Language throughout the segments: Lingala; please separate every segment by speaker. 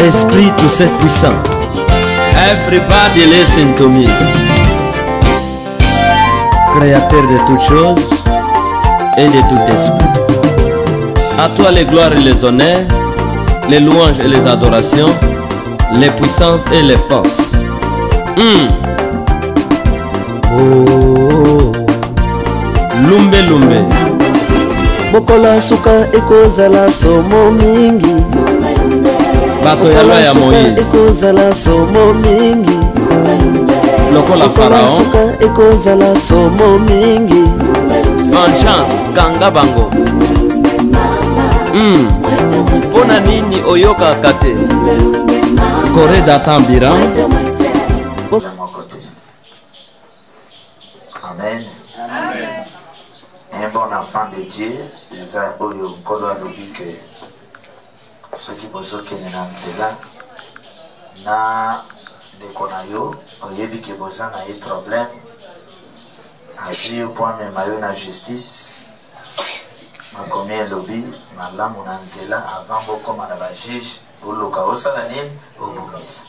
Speaker 1: Esprit tout seul puissant. Everybody listen to me. Créateur de toutes choses et de tout esprit. À toi les gloires et les honneurs, les louanges et les adorations, les puissances et les forces. Oh, lumbe lumbe.
Speaker 2: Mokola suka ekozala somo mingi.
Speaker 1: Bato ya loi ya Moïse
Speaker 2: ekozala somo mingi.
Speaker 1: Lokola Pharaon
Speaker 2: suka ekozala somo mingi.
Speaker 1: Vengeance kanga bango. Pona nini oyoka kate Corée d'Atambira.
Speaker 3: Amen. Amen. Un bon enfant de Dieu, les oyo kolo alobi que ceux qui bozokende na nzela na ndeko na yo oyebi ke boza na ye problème azwi yo po amema yo na justice makomi elobi malamu na nzela avant bokoma na bajuge boluka osala nini obongisa.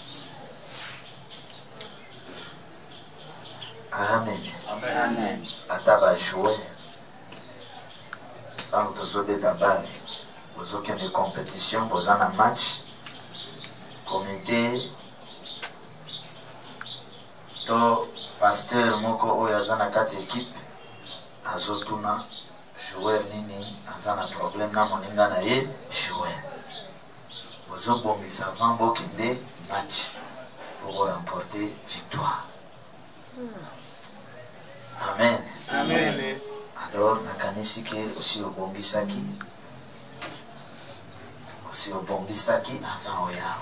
Speaker 3: Amen. Amen. Ata bajouer ntango tozobeta bale bozokende compétition boza na match comité to pasteur moko oyo aza na kati équipe azotuna joueur nini aza na problème na moninga na ye joueur bozobongisa avant bokende match pour remporter victoire. Amen. Amen. Alors nakanisi ke aussi obongisaki avant oya.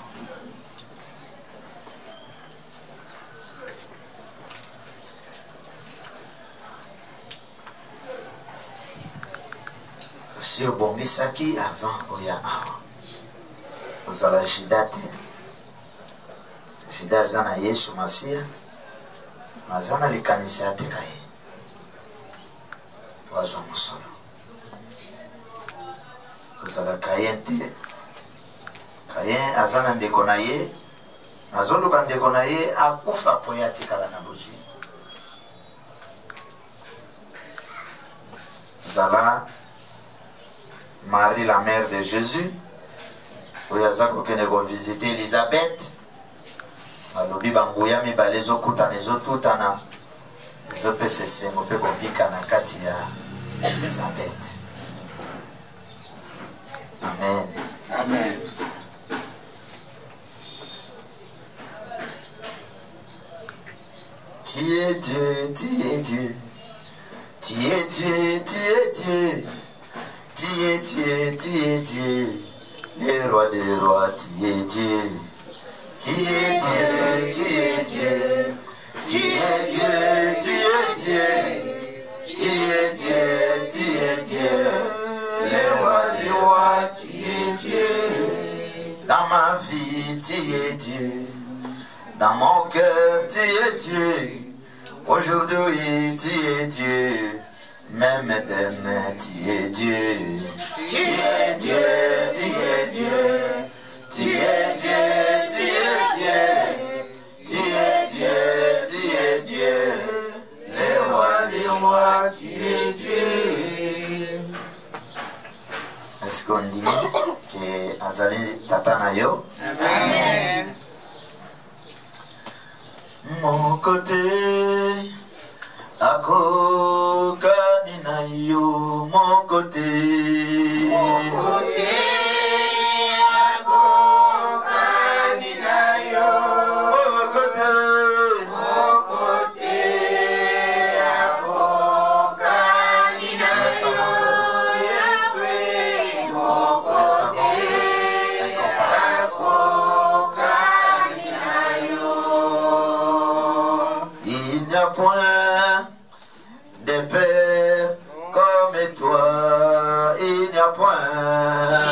Speaker 3: Aussi obongisaki avant oya awa. Ozala jida te. Jida aza na Yesu Masia. Aza na likanisi ateka ye. Toazwa mosolo. Ozala Kayen te. Kayen aza na ndeko na ye. Azoluka ndeko na ye akufa po ye atikala na bozwi. Zala Marie la mère de Jésus. Oyo aza kokende kovisite Elisabeth. Alobi banguya mibale ezokutana ezotutana ezopesa esengo mpe kobika na kati ya Elisabeth. Amen. Amen. Tu es Dieu, tu es Dieu. Tu es Dieu, tu es Dieu. Tu es Dieu, tu es Dieu. Le roi des rois, tu es Dieu. Tu es Dieu, tu es Dieu, tu es Dieu, tu es Dieu, tu es Dieu, tu es Dieu, le roi des rois, tu es Dieu. Dans ma vie, tu es Dieu, dans mon cœur, tu es Dieu, aujourd'hui, tu es Dieu, même demain, tu es Dieu. Tu es Dieu, tu es Dieu, tu es Dieu. Tu es Dieu. Est-ce qu'on dit que Azali Tatana yo? Amen. Mon côté, Akoka Ninayo, mon côté. Mon côté. Point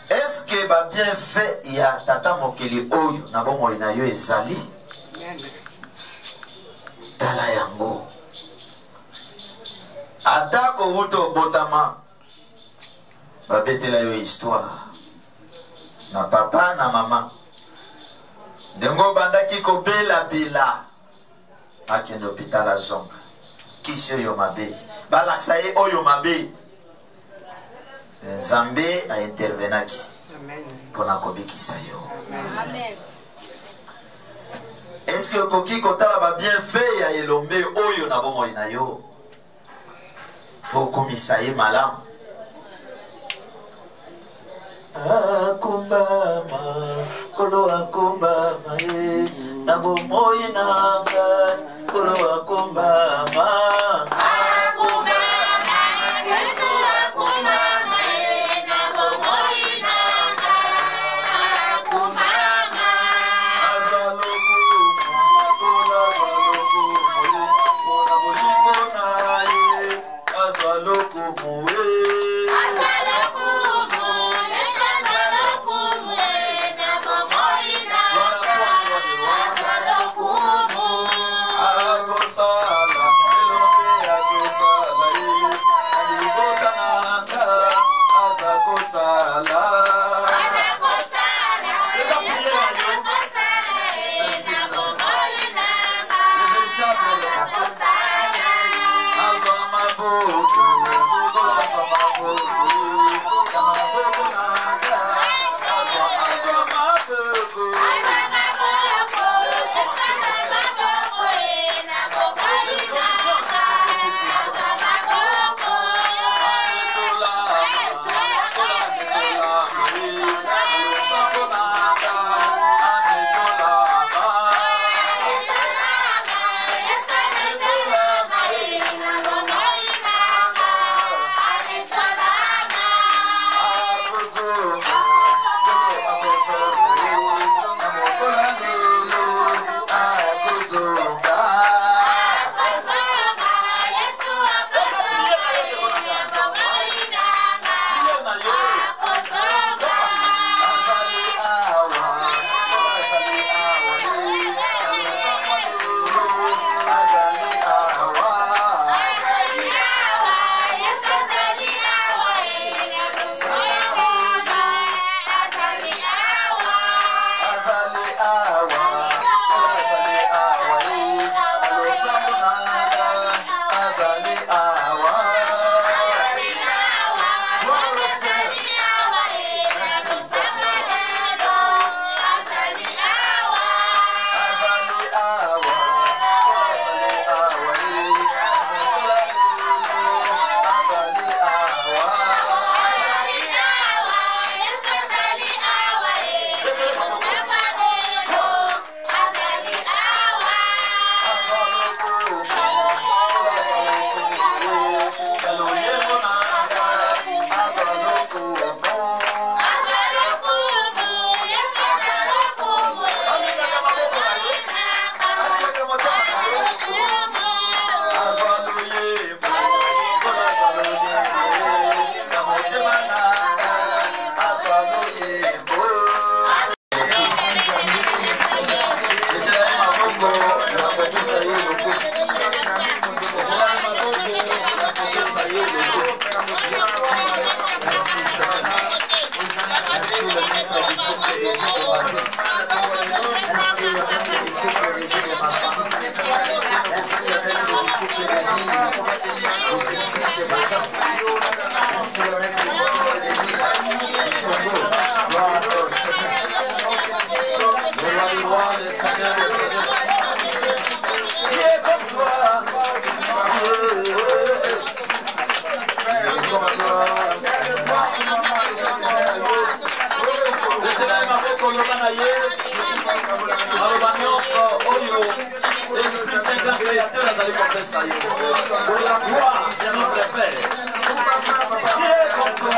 Speaker 3: Est-ce que ba bien fait ya tata mokeli oyo na bomo ina yo ezali tala yango atako wuto botama ba betela yo histoire na papa na mama dengo bandaki ko bela bila akende hôpital azonga kisi oyo mabe balakisa ye oyo mabe Nzambe a intervenaki pour na kobikisa yo. Amen. Est-ce que koki kotala ba bien fait ya elombe oyo na bomo ina yo pour komisa ye malam akumbama kolo akumbama ye na bomo ina kolo akumbama Pour la gloire de notre Père. Qui est comme toi?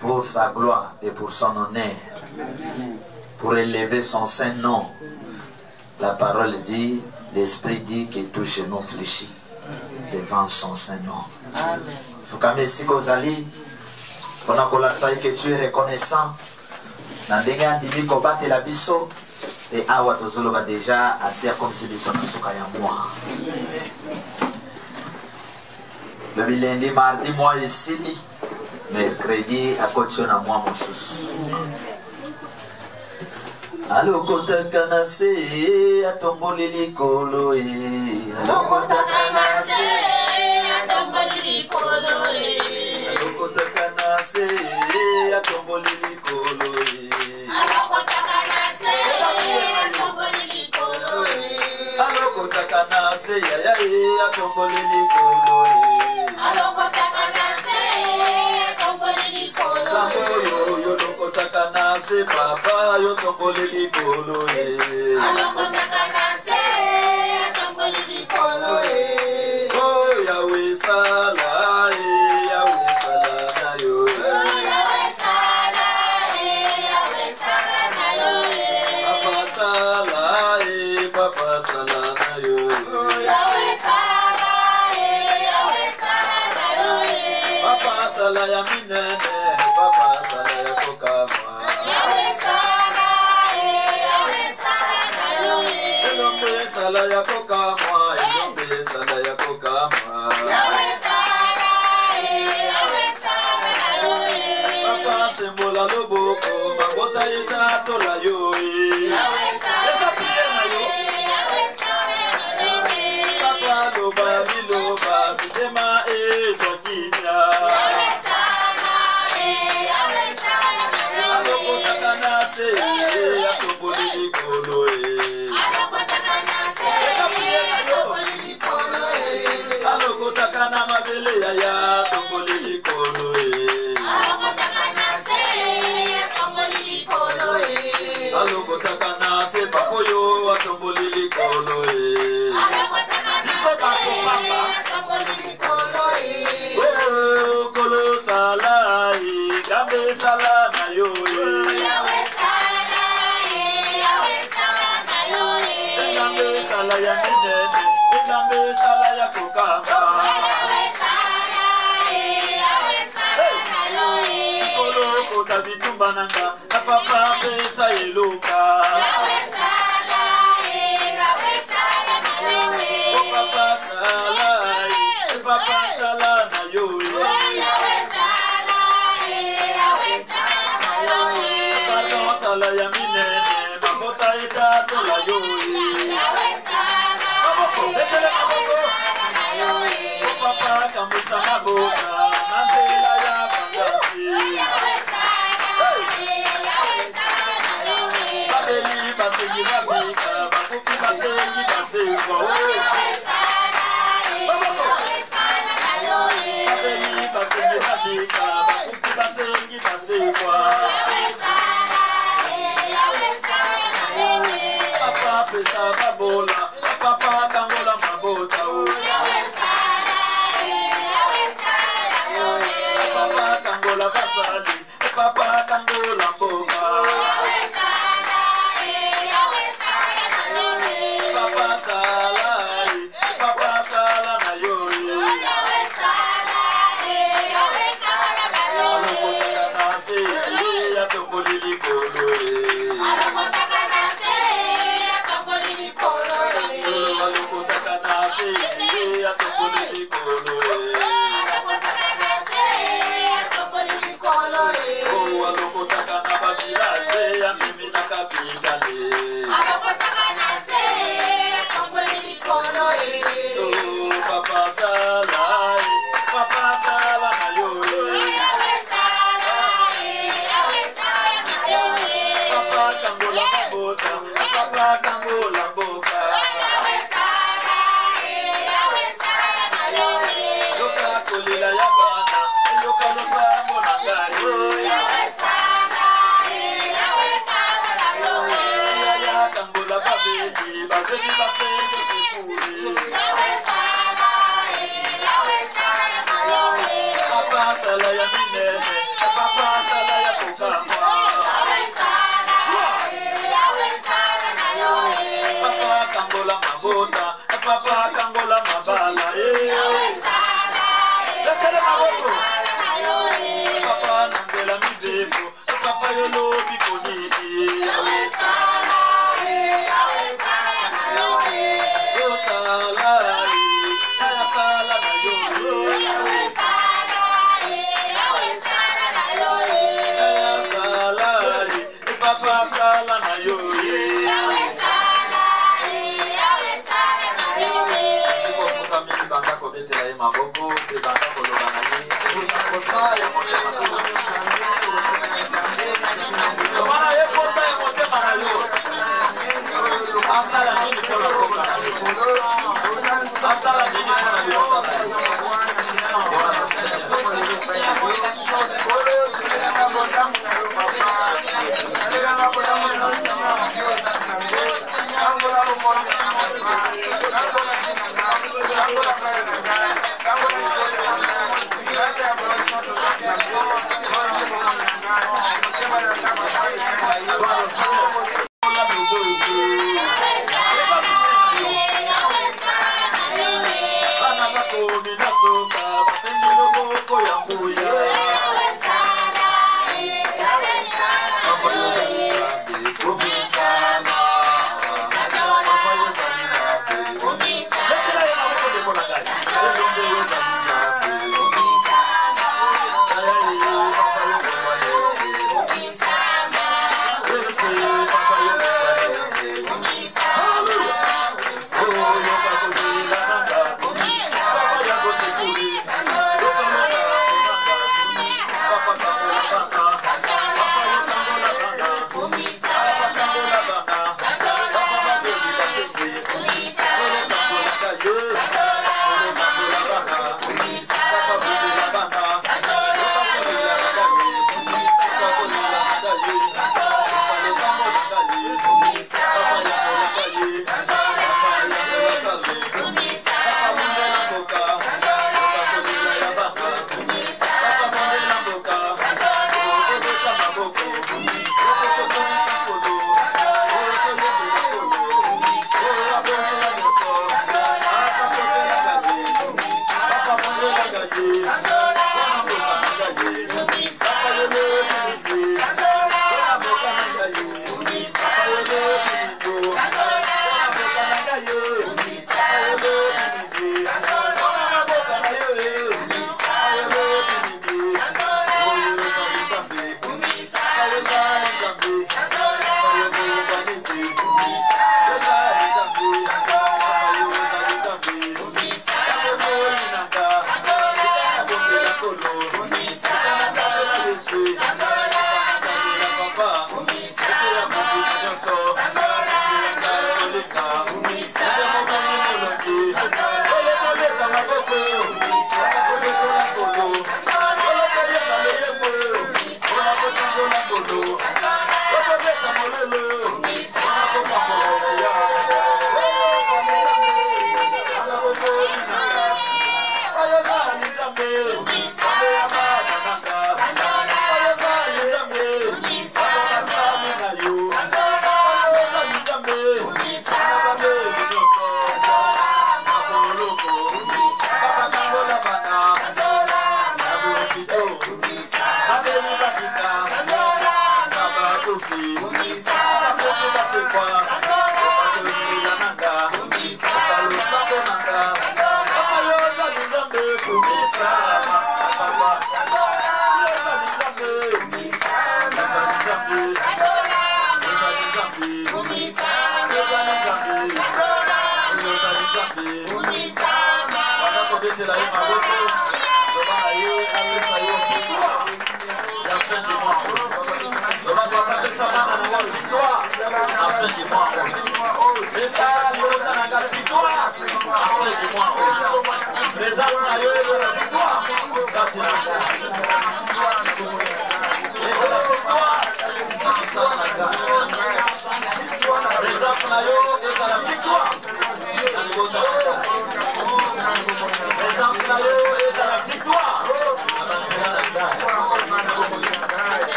Speaker 3: Pour sa gloire et pour son honneur, pour élever son saint nom. La parole dit, l'Esprit dit que tout genou fléchit devant son saint nom. Fukame sikozali, on a collapsé que tu es reconnaissant. Nandenga ndimi kobate la biso et awa tozolo ba déjà assis comme si biso na suka ya moi. Le lundi, mardi, moi ici, mercredi, à côté de moi, mon sous. Allo kota kanase, atomboli koloe. Allo kota kanase, atomboli koloe. Allo kota kanase, atomboli koloe. Allo kota kanase, atomboli koloe. Allo kota kanase, ya ya ya, atomboli koloe. Papa, yo tombole likolo e. Alokota kanase, tombole likolo e. Oh Yahweh sala e, Yahweh sala na yo. Oh Yahweh sala e, Yahweh sala na yo e. Papa sala e, Papa sala na yo. Oh Yahweh sala e, Yahweh sala na yo e. Papa sala ya minene, Papa sala ya kokama. Sala ya kokama, Yahweh sala ya kokama. Yahweh sala, Yahweh sala na yo. Papa sembola loboko, mabota ita tola yo. Yahweh sala, Yahweh sala na yo. Papa loba biloba, bidema zokinya. Yahweh sala, Yahweh sala na yo. Alokota kanase, atoboli likolo e. Alokota kana mabele ya ya tomboli likolo e. Alokota kana se tomboli likolo e. Alokota kana se papoyo atomboli likolo e. Alokota kana se tomboli likolo e. Oh kolo sala e, gambe sala na yo e. Yahweh sala e, Yahweh sala na yo e. Gambe sala ya minene, gambe sala ya kokama. Yahweh sala e, Yahweh sala na yo e. Kolo kota bitumba nanga, na papa pesa eluka. Yahweh sala e, Yahweh sala na yo e. Papa sala papa sala na yo. Pardon sala ya minene, mabota ita tola yo. Maboko, betele maboko. Papa kamusa mabota, nazela ya bangasi. Babeli basengi babika, bakuki basengi basekwa. Babeli basengi babika, bakuki basengi basekwa. Papa pesa babola, papa kangola mabota. Papa kangola basali, papa kangola mboga. Papa salai, papa sala na yo. Papa kangola mabala papa nangela mibeko papa yolo bikoniki papa sala na yo. Maboko te banda koloba na ye kosa ya motema wana ye kosa ya motema na yo asala nini kola kola asala nini kola yo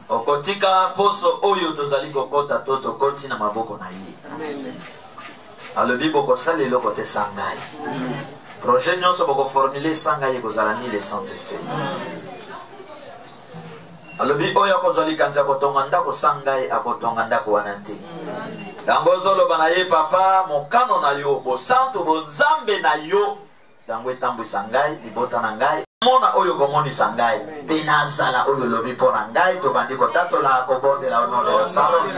Speaker 3: Okotika poso oyo tozali kokota toto koti na maboko na ye. Alobi boko sali loko te sangai. Projet nyonso boko formuler sangai kozala ni les sans effet. Alobi oyo kozali kanza kotonga ndako sangai akotonga ndako wanante. Tango zolo banaye papa mokano na yo bo santo bo nzambe na yo. Tango etambu sangai libota na ngai. Mona oyo komoni sangai benazala oyo lobi pona ngai to bandi ko tato la ko bonde la ono de la parole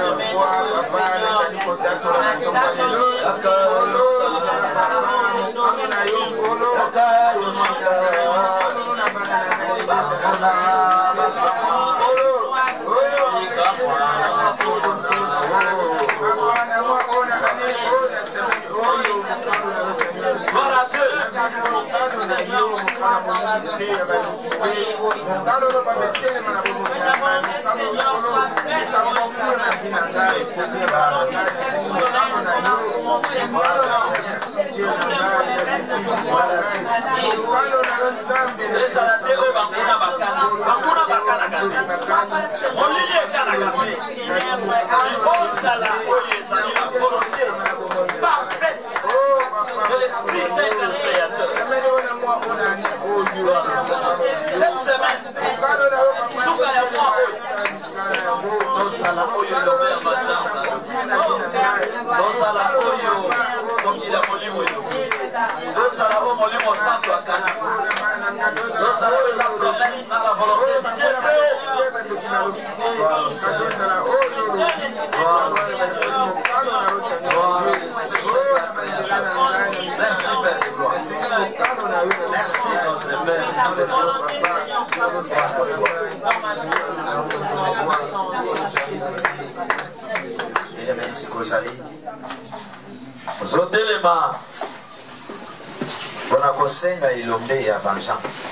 Speaker 3: cette semaine, merci notre Père, tous les jours, et merci Kozali. Zotelema, on a kosenga ilombe ya vengeance.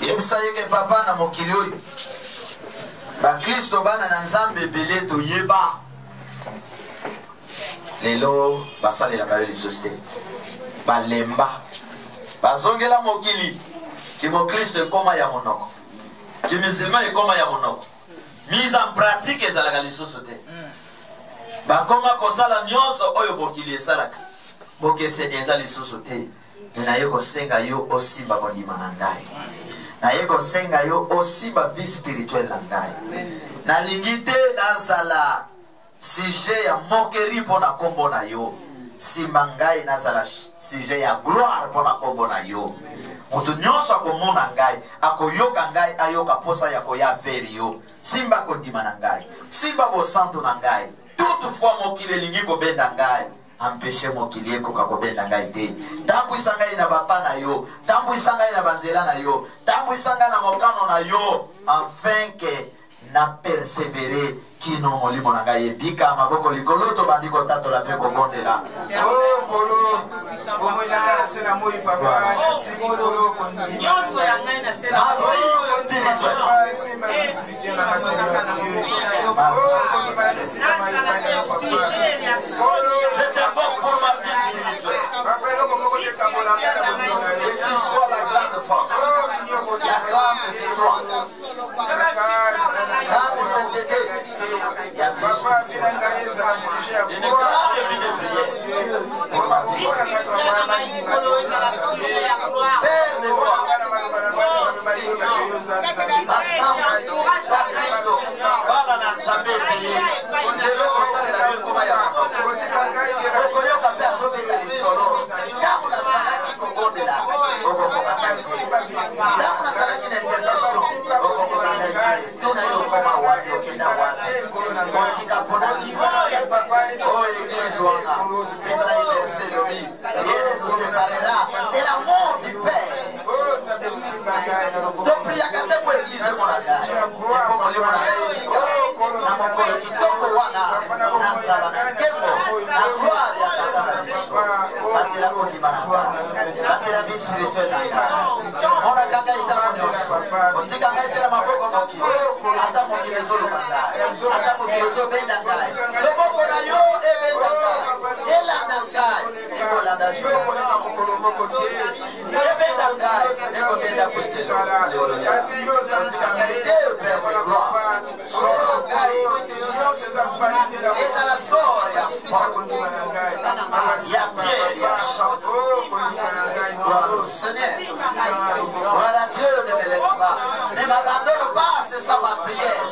Speaker 3: Yebisa yeke papa na mokili oyo. bakristo bana na nzambe ebele toyeba lelo basalelaka yo lisusu te balemba bazongela mokili ki mokristo ekoma ya monoko ki musulman ekoma ya monoko mise en pratique ezalaka lisusu te bakoma kosala nyonso oyo mokili esalaka bokeseni eza lisusu te me naye kosenga yo osimba kondima na ngai naye kosenga yo osimba vie spirituelle na ngai nalingi te nazala sujet ya mokeri mpo na kombo na yo simba ngai nazala sujet ya gloire mpo na kombo na yo moto nyonso akomona ngai akoyoka ngai ayoka posa ya koya veri yo simba kondima na ngai simba bosantu na ngai toutefois mokili elingi kobenda ngai ampeshe mokili ekoka kobenda ngai te tambwisa ngai na bapa na yo tambwisa ngai na banzela na yo tambwisa ngai na mokano na yo afin ke na persevere kino molimo na ngai ebika maboko likolo tobandi kotatola mpe kobondela c'est l'amour du Père. Donc priya kate po eglise monaka ko molimo na ebika na mokolo kitoko wana na sala na kembo na gloire ya tata na biso batela ko limananga batela bi spirituel nanga mona kaka ita nyonso otika ngai tela maboko mokili ata mokili zoluka ngai ata mokili zobenda ngai loboko na yo ebenda ngai elanda ngai ekolanda jo ebenda ngai ekobenda potelo Seigneur, voilà, Dieu ne me laisse pas, ne m'abandonne pas, c'est ça ma prière,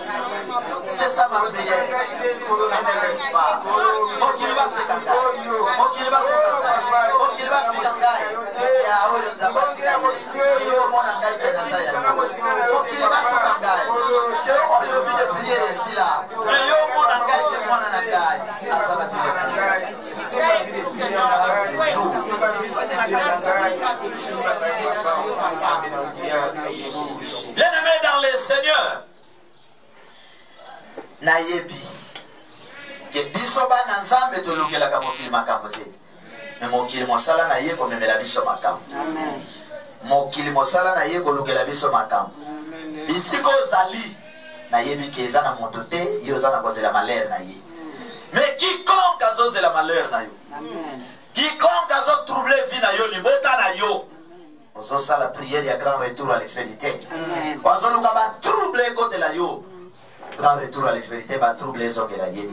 Speaker 3: c'est ça ma prière, ne me laisse pas. Mon qui va se canter, mon qui va se canter, mon qui va se canter, et à où les abattis, et au monde en gagne de Nazaya, mon qui va se canter, Dieu, on a envie de prier ici là, et au monde en gagne, c'est moi en gagne, ça ça la vie de prière. Bien-aimé dans les seigneurs, nayebi ke biso bana nzambe tolukelaka mokili makambo te me mokili mosala na ye komemela biso makambo mokili mosala na ye kolukela biso makambo bisika ozali nayebi ke eza na moto te ye oza na kozela malere na ye mais quiconque azozela malere na yo quiconque azotrouble vie na yo libota na yo ozosala prière ya grand retour à l'expéditeur ozoluka batrouble ekotela yo grand retour à l'expéditeur batrouble ezongela ye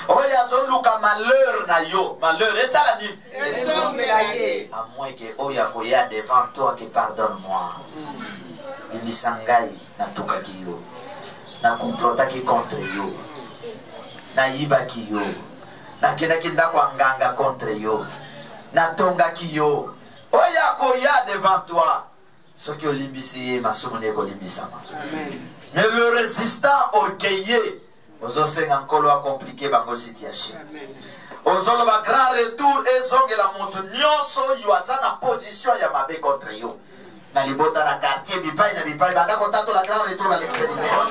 Speaker 3: oyo azoluka malheur na yo malheur esala nini à moins que oyo akoya devant toi que pardonne-moi limbisa ngai natukaki yo nakomplotaki contre yo nayibaki yo nakendaki ndako ya nganga contre yo natongaki yo oyo akoya devant toi soki olimbisi ye masumu nde ekolimbisama mais le résistant orgueilleux ozosenga nkolo akomplike bango situation ozoloba grand retour ezongela moto nyonso oyo aza na position ya mabe contre yo na libota na quartier bipai na bipai banda kontato la grand retour à l'expéditeur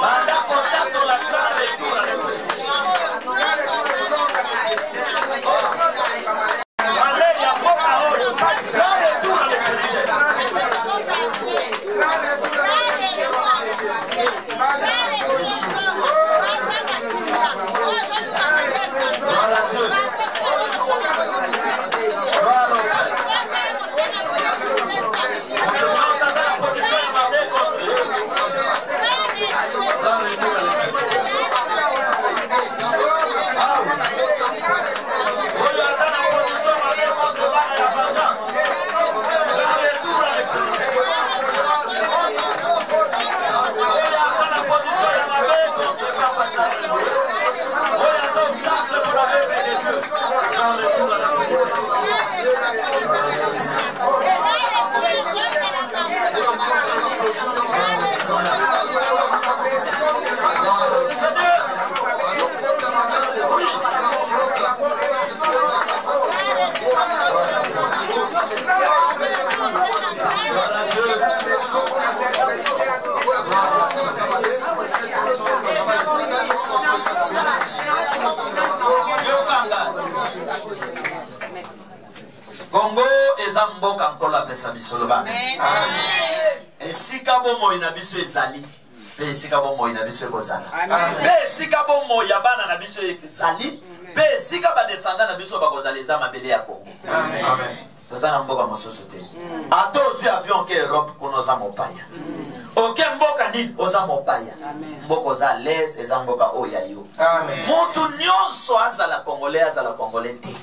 Speaker 3: banda kontato la grand retour à l'expéditeur pesa biso loba amen. Esika bomo ina biso ezali. Pe esika bomo ina biso ekozala. Pe esika bomo ya bana na biso ezali. Pe esika ba descendant na biso bakozala eza mabele ya Congo. Amen. Tozana mboka mosusu te. Ato ozwi avion ke Europe kuno za mopaya. Oke mboka nini oza mopaya. Mboka oza l'aise eza mboka oya yo. Amen. Mutu nyonso azala Congolais azala Congolais te.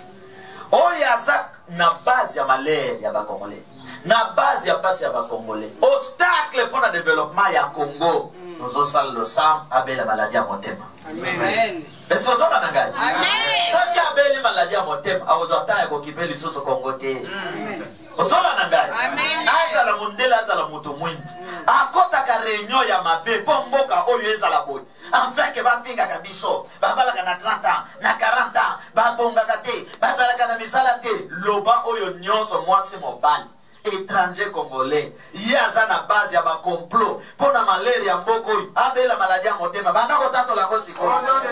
Speaker 3: Oya za na base ya malere ya ba Congolais. Na base ya pasi ya ba Congolais. Obstacle pour le développement ya Congo. Nous osal le sang avec la maladie à motema. Amen. Est-ce que vous avez un gars? Amen. Ça qui a belle maladie à motema, à vous entendre qu'on qui peut les choses au Congo. Amen. Vous avez un gars? Amen. Azala mondela azala moto mwindi. Akota ka réunion ya mabe pomboka oyo ezala boy. Enfin que ba finga ka biso, ba balaka na 30 ans, na 40 ans, ba bonga ka te, ba zalaka na misala te, loba oyo nyonso mwasi mobali. Étranger congolais, yaza na base ya ba complot pour na malaria mboko abela maladie ya motema banda ko tato la ngosi ko maladie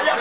Speaker 3: ya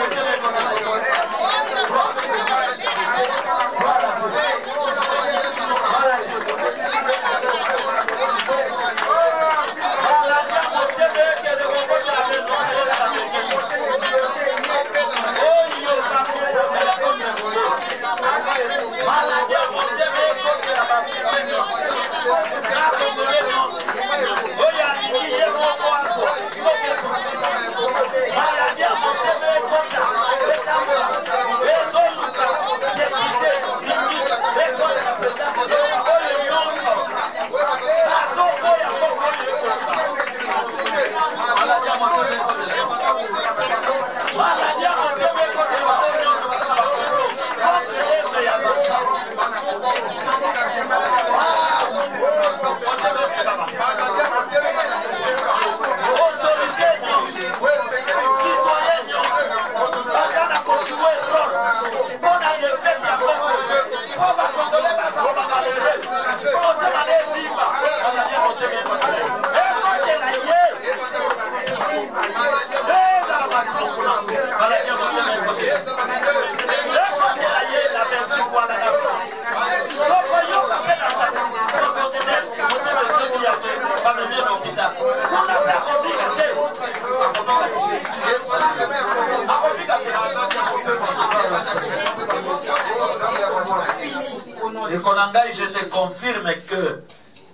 Speaker 3: Et Konangai, je te confirme que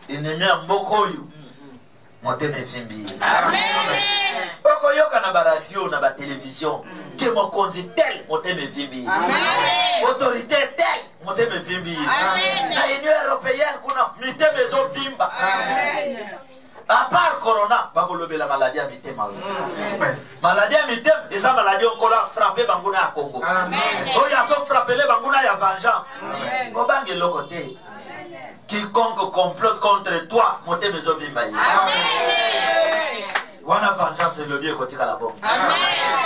Speaker 3: ennemi a Mbokoyu motema efimbi. Amen. Okoyoka na ba radio na ba télévision que mokonzi tel motema efimbi. Amen. Autorité tel motema efimbi. Amen. Na Union européenne kuna mitema ezo vimba. Amen. À part corona, bakolobe la maladie à mitema. Amen. Maladie à mitema, esa maladie on kola frapper banguna à Congo. Amen. Oya so frapper les banguna ya vengeance. Amen. Mobange lokote. Quiconque complote contre toi, monte mes ovimba. Amen. Wana vengeance le lieu côté la bombe. Amen.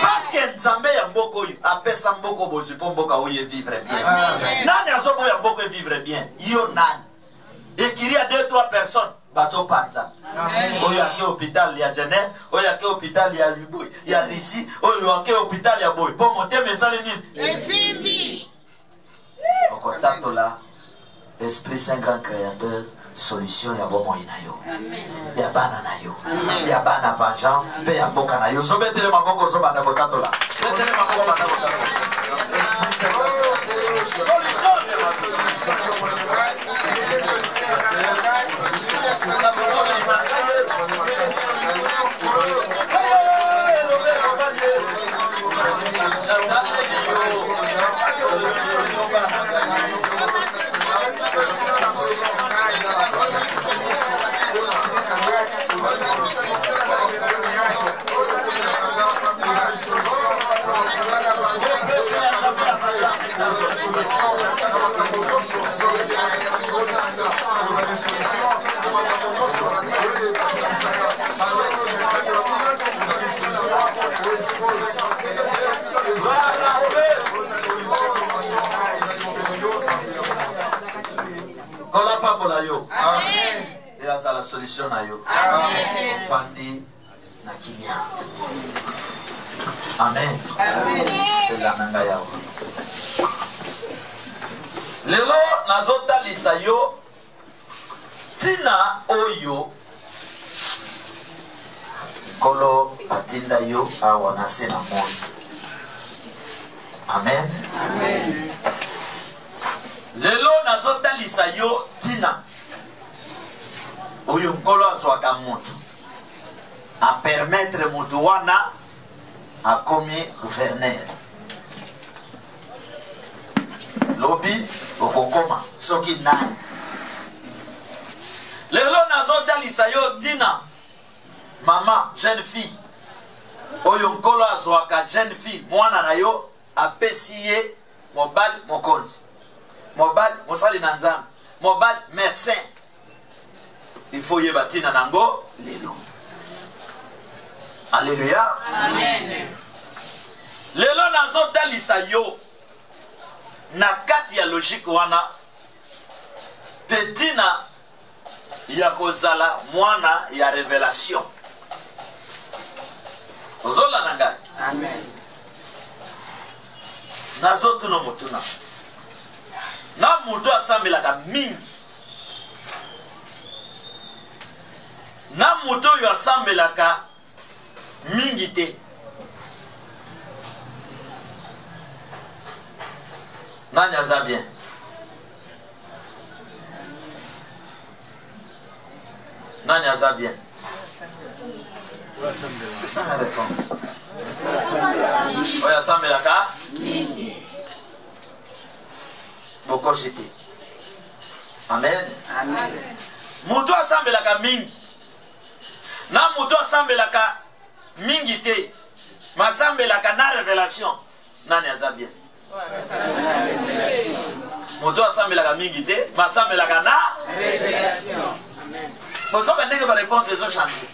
Speaker 3: Parce que Nzambe ya mboko yu apesa mboko bozipo mboka oye vivre bien. Amen. Nani asomo ya mboko vivre bien? Yo nani? Et qu'il y a 2-3 personnes bazo panza. Oyo ake hôpital ya Genève, oyo ake hôpital ya Luboy, ya Rissi, oyo ake hôpital ya Boy. Pour monter mes alémines. Efimbi. Au contact là. Esprit Saint grand créateur, solution ya bomo inayo. Amen. Ya bana nayo. Ya bana vengeance, pe ya mboka nayo. So betele maboko so bana botato la. Betele maboko bana botato. Solution ya Amen. Et ça la solution na yo. Amen. Fandi na kimia. Amen. Amen. C'est la nanga yao. lelo nazotalisa yo tina oyo kolo atinda yo awa na se na moi. Amen.
Speaker 4: Amen.
Speaker 3: Lelo nazotalisa yo tina oyo nkolo azwaka mutu a permettre mutu wana akomi gouverneur. Lobi okokoma soki nani. Lelo nazotalisa yo tina mama jeune fille oyo nkolo azwaka jeune fille mwana na yo apesi ye mobali mokonzi, mobali mosali na nzambe, mobali médecin. Il faut yeba tina nango lelo. Alléluia.
Speaker 4: Amen.
Speaker 3: Lelo nazotalisa yo na kati ya logique wana petina ya kozala mwana ya révélation. Ozola na ngai.
Speaker 4: Amen.
Speaker 3: Nazotuna motuna na mutu asambelaka mingi, na mutu oyo asambelaka mingi te. Nani aza bien? Nani aza bien? C'est ça ma réponse. Oyo asambelaka bokosi te. Amen.
Speaker 4: Amen.
Speaker 3: Mutu asambelaka mingi na mutu asambelaka mingi te, masambelaka na révélation. Nani aza bien? Mutu asambelaka mingi te, masambelaka na
Speaker 4: Révélation.
Speaker 3: bozoka ndenge ba réponse ezo changer.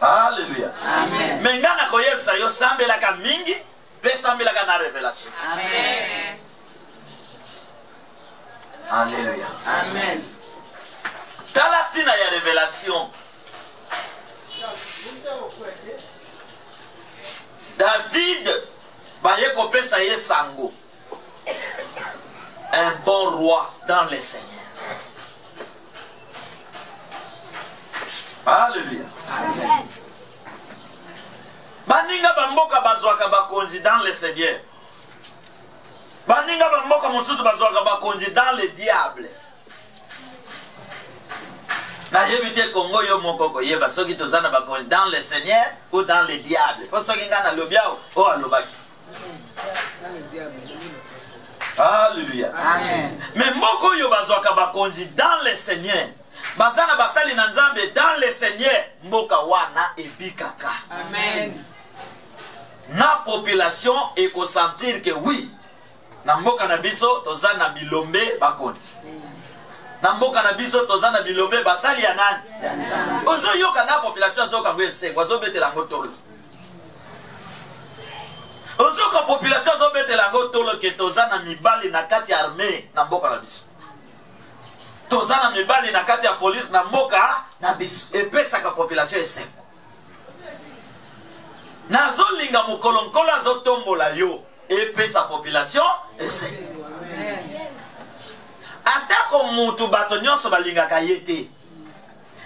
Speaker 3: Alléluia.
Speaker 4: Amen.
Speaker 3: Mais nga na koyebisa yo sambelaka mingi pe sambelaka na révélation.
Speaker 4: Amen.
Speaker 3: Alléluia.
Speaker 4: Amen.
Speaker 3: Tala tina ya révélation. David baye kopesa ye sango. Un bon roi dans le Seigneur. Alléluia.
Speaker 4: Amen.
Speaker 3: Baninga bamboka bazwaka bakonzi dans le Seigneur. Baninga bamboka mosusu bazwaka bakonzi dans le diable. Na yebite Congo yo moko koyeba soki tozana bakonzi dans le Seigneur ou dans le diable. Po soki ngana lobiao o alobaki. Alléluia.
Speaker 4: Amen.
Speaker 3: Mais moko yo bazwaka bakonzi dans le Seigneur. Bazana basali na nzambe dans le Seigneur, mboka wana ebikaka.
Speaker 4: Amen.
Speaker 3: Na population eko sentir que oui, na mboka na biso tozana bilombe bakonzi. Na mboka na biso tozana bilombe basali ya nani? Ozo yoka na population zoka ngwe sengo, ozo betela ngotolo. Ozo ka population zo betela ngotolo ke tozana mibali na kati ya armée na mboka na biso. Tozana mibali na kati ya police na mboka na biso epesaka population esengo. Nazolinga mokolo nkolo azotombola yo epesa population esengo. Atako mutu bato nyonso balingaka ye te.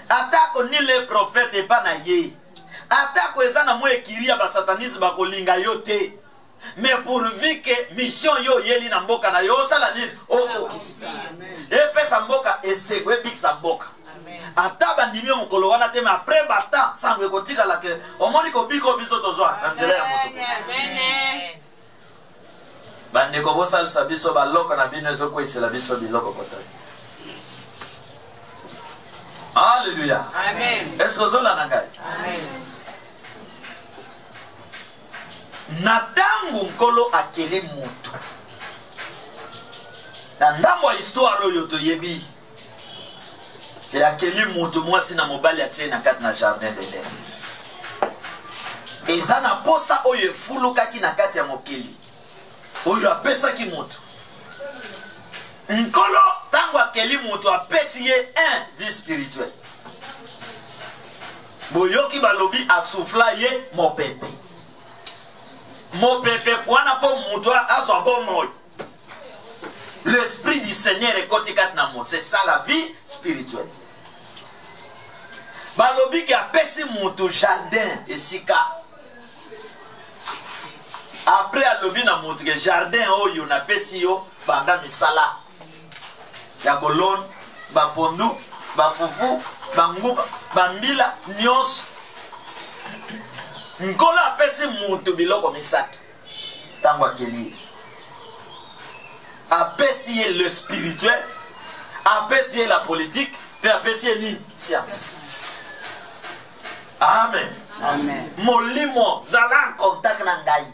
Speaker 3: Atako ni le prophète epa na ye. Atako eza na mwa ekiria basataniste bakolinga yo te. Mais pourvu que mission yo yeli na mboka na yo sala nini okokisi. Epesa mboka esego ebikisa mboka. Ata bandimi mokolo wana te, mais après bata sangwe kotika la ke omoni ko biko biso tozwa na nzela ya moto.
Speaker 4: Amen.
Speaker 3: Bande ko bosal sabiso baloko na bino ezoko isela biso biloko kotoi. Alléluia.
Speaker 4: Amen.
Speaker 3: Est-ce que zola nangai?
Speaker 4: Amen.
Speaker 3: Natangu nkolo akeli mutu. Na ndambo histoire oyo toyebi. Et akeli mutu mwasi na mobali atie na kati na jardin d'Eden. Eza na posa oyo efulukaki na kati ya mokili. Oyo apesaki mutu. Nkolo tango akeli mutu apesi ye un vie spirituelle. Boyoki balobi asufla ye mopepe. Mopepe wana po mutu azwa bomoi. l'esprit du Seigneur est côté 4 na monde. C'est ça la vie spirituelle. Balobi qui a pesi mon jardin et sika. Après à lobi na montre que jardin oh yo na pesi yo banda misala. Ya kolon, ba pondu, ba fufu, ba nguba, ba mbila, nyos. Nkola apesi montre biloko misato. Tango akeli. Apesi le spirituel, apesi la politique, puis apesi ni science. Amen.
Speaker 4: Amen.
Speaker 3: Molimo zala en contact na ngai.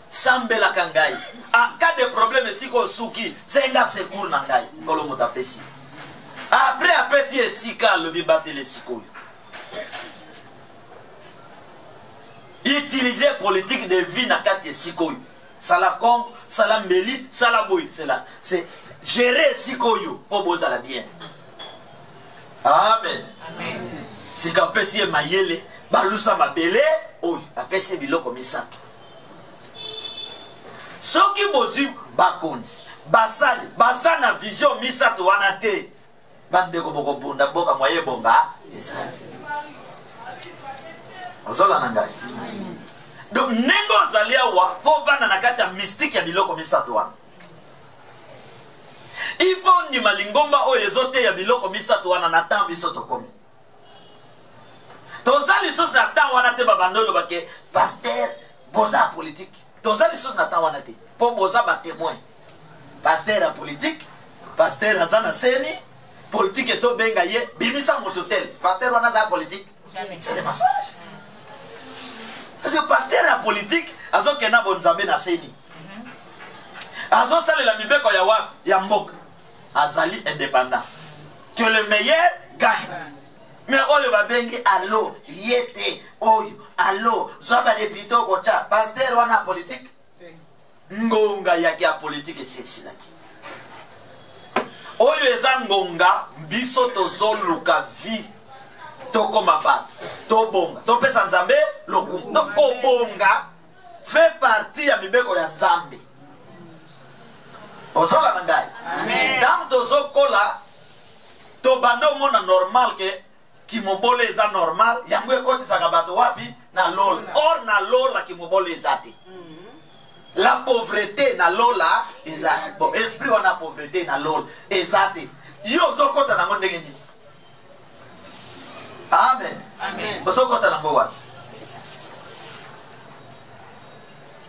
Speaker 3: Sambela kangai. En cas de problème ici ko suki, senga secours na ngai. Kolo motapesi. Après apesi esika le bibate le sikoyo. Utiliser politique de vie na kati sikoyo. Sala kom, sala mbeli, sala boy, c'est là. C'est gérer sikoyo pour bozala bien. Amen.
Speaker 4: Amen.
Speaker 3: Si ka pesi mayele balusa mabele oy apesi biloko misato soki bozi bakonzi basali bazana vision misato wana te bandeko boko bunda boka moye bomba esati ozola na ngai donc nengo zalia wa fo bana na kati ya mystique ya biloko misato wana ifo ni malingomba oyo ezote ya biloko misato wana na temps biso tokomi Toza les choses n'attendent wana te babandolo bake pasteur boza politique. Toza les choses n'attendent wana te pour boza ba témoin. Pasteur en politique, pasteur azana seni, politique eso benga ye bimisa mototel. Pasteur wana za politique. C'est des mensonges. Parce que pasteur en politique azo kena bonzambe na seni. Azo sale la mibeko ya wa ya mboka. Azali indépendant. Que le meilleur gagne. Mais oyo babengi allo yete oyo allo zoba de pito kota pasteur wana politique ngonga yaki a politique sesilaki oyo eza ngonga biso tozoluka vie tokoma bato tobonga topesa nzambe lokumu donc kobonga fait partie ya mibeko ya nzambe ozola na ngai donc tozokola tobanda mona normal ke kimobole eza normal yango ekotisaka bato wapi na lola or na lola kimobole eza te la pauvreté na lola eza bon esprit wana pauvreté na lola eza te yo ozokota nango ndenge nini amen ozokota nango wapi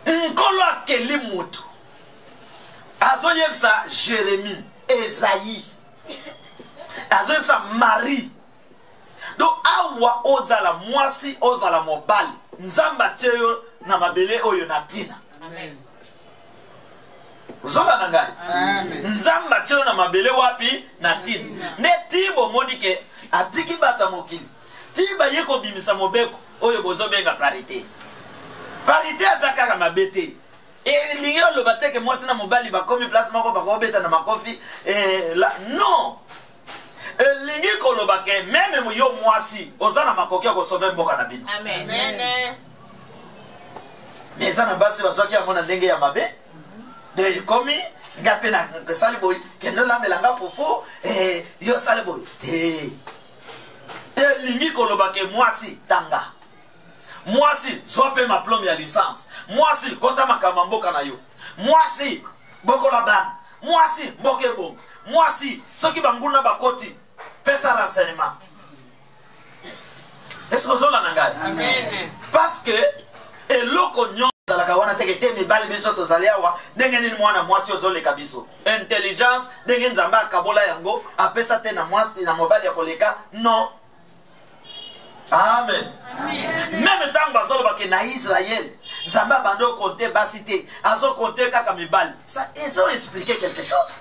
Speaker 3: nkolo akeli mutu azoyebisa Jérémie Esaïe azoyebisa Marie. Donc awa ozala mwasi ozala mobali nzamba cheyo na mabele oyo na tina.
Speaker 4: Amen.
Speaker 3: Zoba na ngai. Amen. Nzamba cheyo na mabele wapi na tina. Ne tibo monike atiki bata mokili. Tiba yeko bimisa mobeko oyo bozobenga parité. Parité azaka mabete. Et lingeo lo bateke mwasi na mobali bakomi place moko bakobeta na makofi non. Lingi kolobake même yo mwasi ozana makoki ko sauver mboka na bino.
Speaker 4: Amen.
Speaker 3: Mais ça na basi bazoki amona ndenge ya mabe. De komi ngape na sali boy kendo la melanga fufu yo sali boy te lingi kolobake mwasi tanga. Mwasi zope ma plombe ya licence. Mwasi kota makama mboka na yo. Mwasi bokola ban. Mwasi mboke bongo. Mwasi soki banguna bakoti pesa renseignement. Est-ce que cela n'engage? Amen. Parce que eloko nyon zalaka wana teke te mibali biso tozalia wa ndenge nini mwana mwasi ozoleka biso. Intelligence ndenge nzamba akabola yango apesa te na mwasi na mobali ya koleka non. Amen. Même tant bazolo bake na Israël nzamba bando compter basité azo compter kaka mibali. Ça ils ont expliqué quelque chose.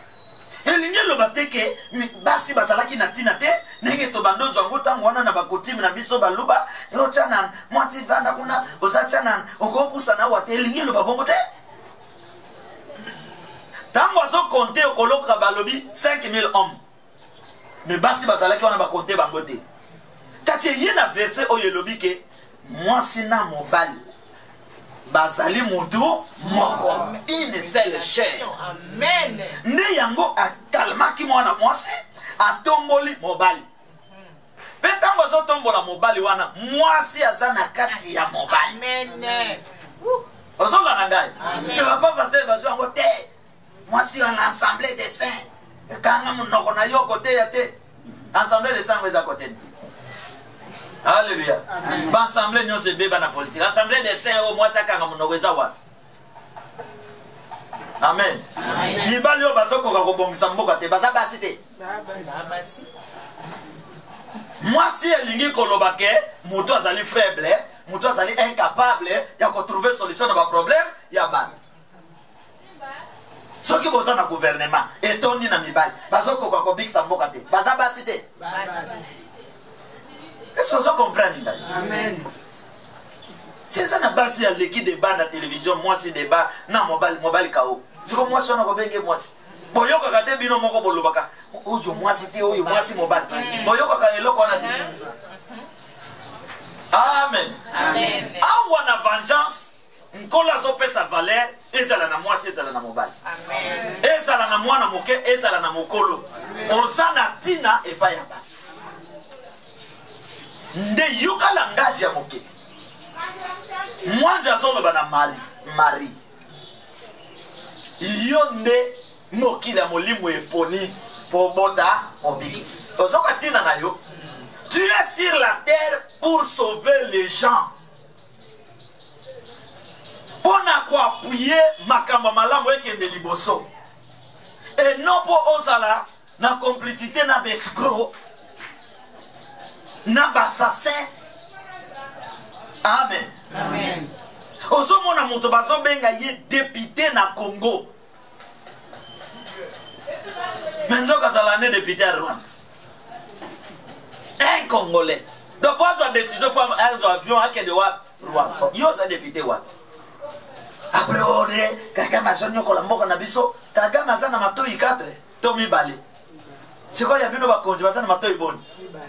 Speaker 3: Elingi lo bateke basi bazalaki na tina te nenge to bando zwango tango wana na bakotimi na biso baluba yo chana mwati vanda kuna ozachanan okopusa na wate elingi lo babongo te tango azo compter okoloka balobi 5000 hommes mais basi bazalaki wana bakonte bango te kati ye na verset oyo elobi ke mwasi na mobali bazali mutu moko, une seule chair.
Speaker 4: Amen.
Speaker 3: Nde yango akalmaki mwana mwasi atomboli mobali. Pe tango azotombola mobali wana mwasi aza na kati ya mobali.
Speaker 4: Amen.
Speaker 3: Ozola na ngai. Ne va pas passer bazo yango te. Mwasi en assemblée des saints. Kanga munoko na yo côté ya te. Assemblée des saints weza côté. Alléluia. Ba assemblée nyonse beba na politique. Assemblée des saints au mwasi kanga munoko weza wa. Amen. Libali o bazoko ka kobongisa mboka te baza basi te.
Speaker 4: Basi.
Speaker 3: Mwasi elingi koloba ke mutu azali faible, mutu azali incapable ya ko trouver solution na ba problème ya bana. Soki boza na gouvernement etondi na mibali bazoko ka kobikisa mboka te baza basi te. Est-ce que vous comprenez?
Speaker 4: Amen.
Speaker 3: C'est ça na basi ya leki débat na télévision mwasi débat na mobile kao. Siko mwasi wana ko benge mwasi. Boyoka kate bino moko bolobaka. Oyo mwasi te oyo mwasi mobile. Boyoka ka eloko wana te. Amen.
Speaker 4: Amen.
Speaker 3: Awa na vengeance nkola zo pesa valeur ezala na mwasi ezala na mobile.
Speaker 4: Amen.
Speaker 3: Ezala na mwana moke ezala na mokolo. Ozana tina epa ya ba. Nde yuka langage ya moke. Mwanja zoloba na Marie. Iyo nde mokili ya molimo eponi po bota obikisi. Ozoka tina na yo. Tu es sur la terre pour sauver les gens. Pona kwa appuyer makambo malamu ekende liboso. Et non po ozala na complicité na bescro na bassassin. Amen.
Speaker 4: Amen.
Speaker 3: Ozomona moto bazobenga ye député na Congo. Menzo kazala ne député à Rwanda. Un Congolais. Donc pour avoir décision pour un avion à quel de Rwanda. Yo sa député wa. Après ode Kagame zonyo kola mboka na biso, Kagame azana matoi 4 to mibale. Siko ya bino ba konzi bazana matoi boni.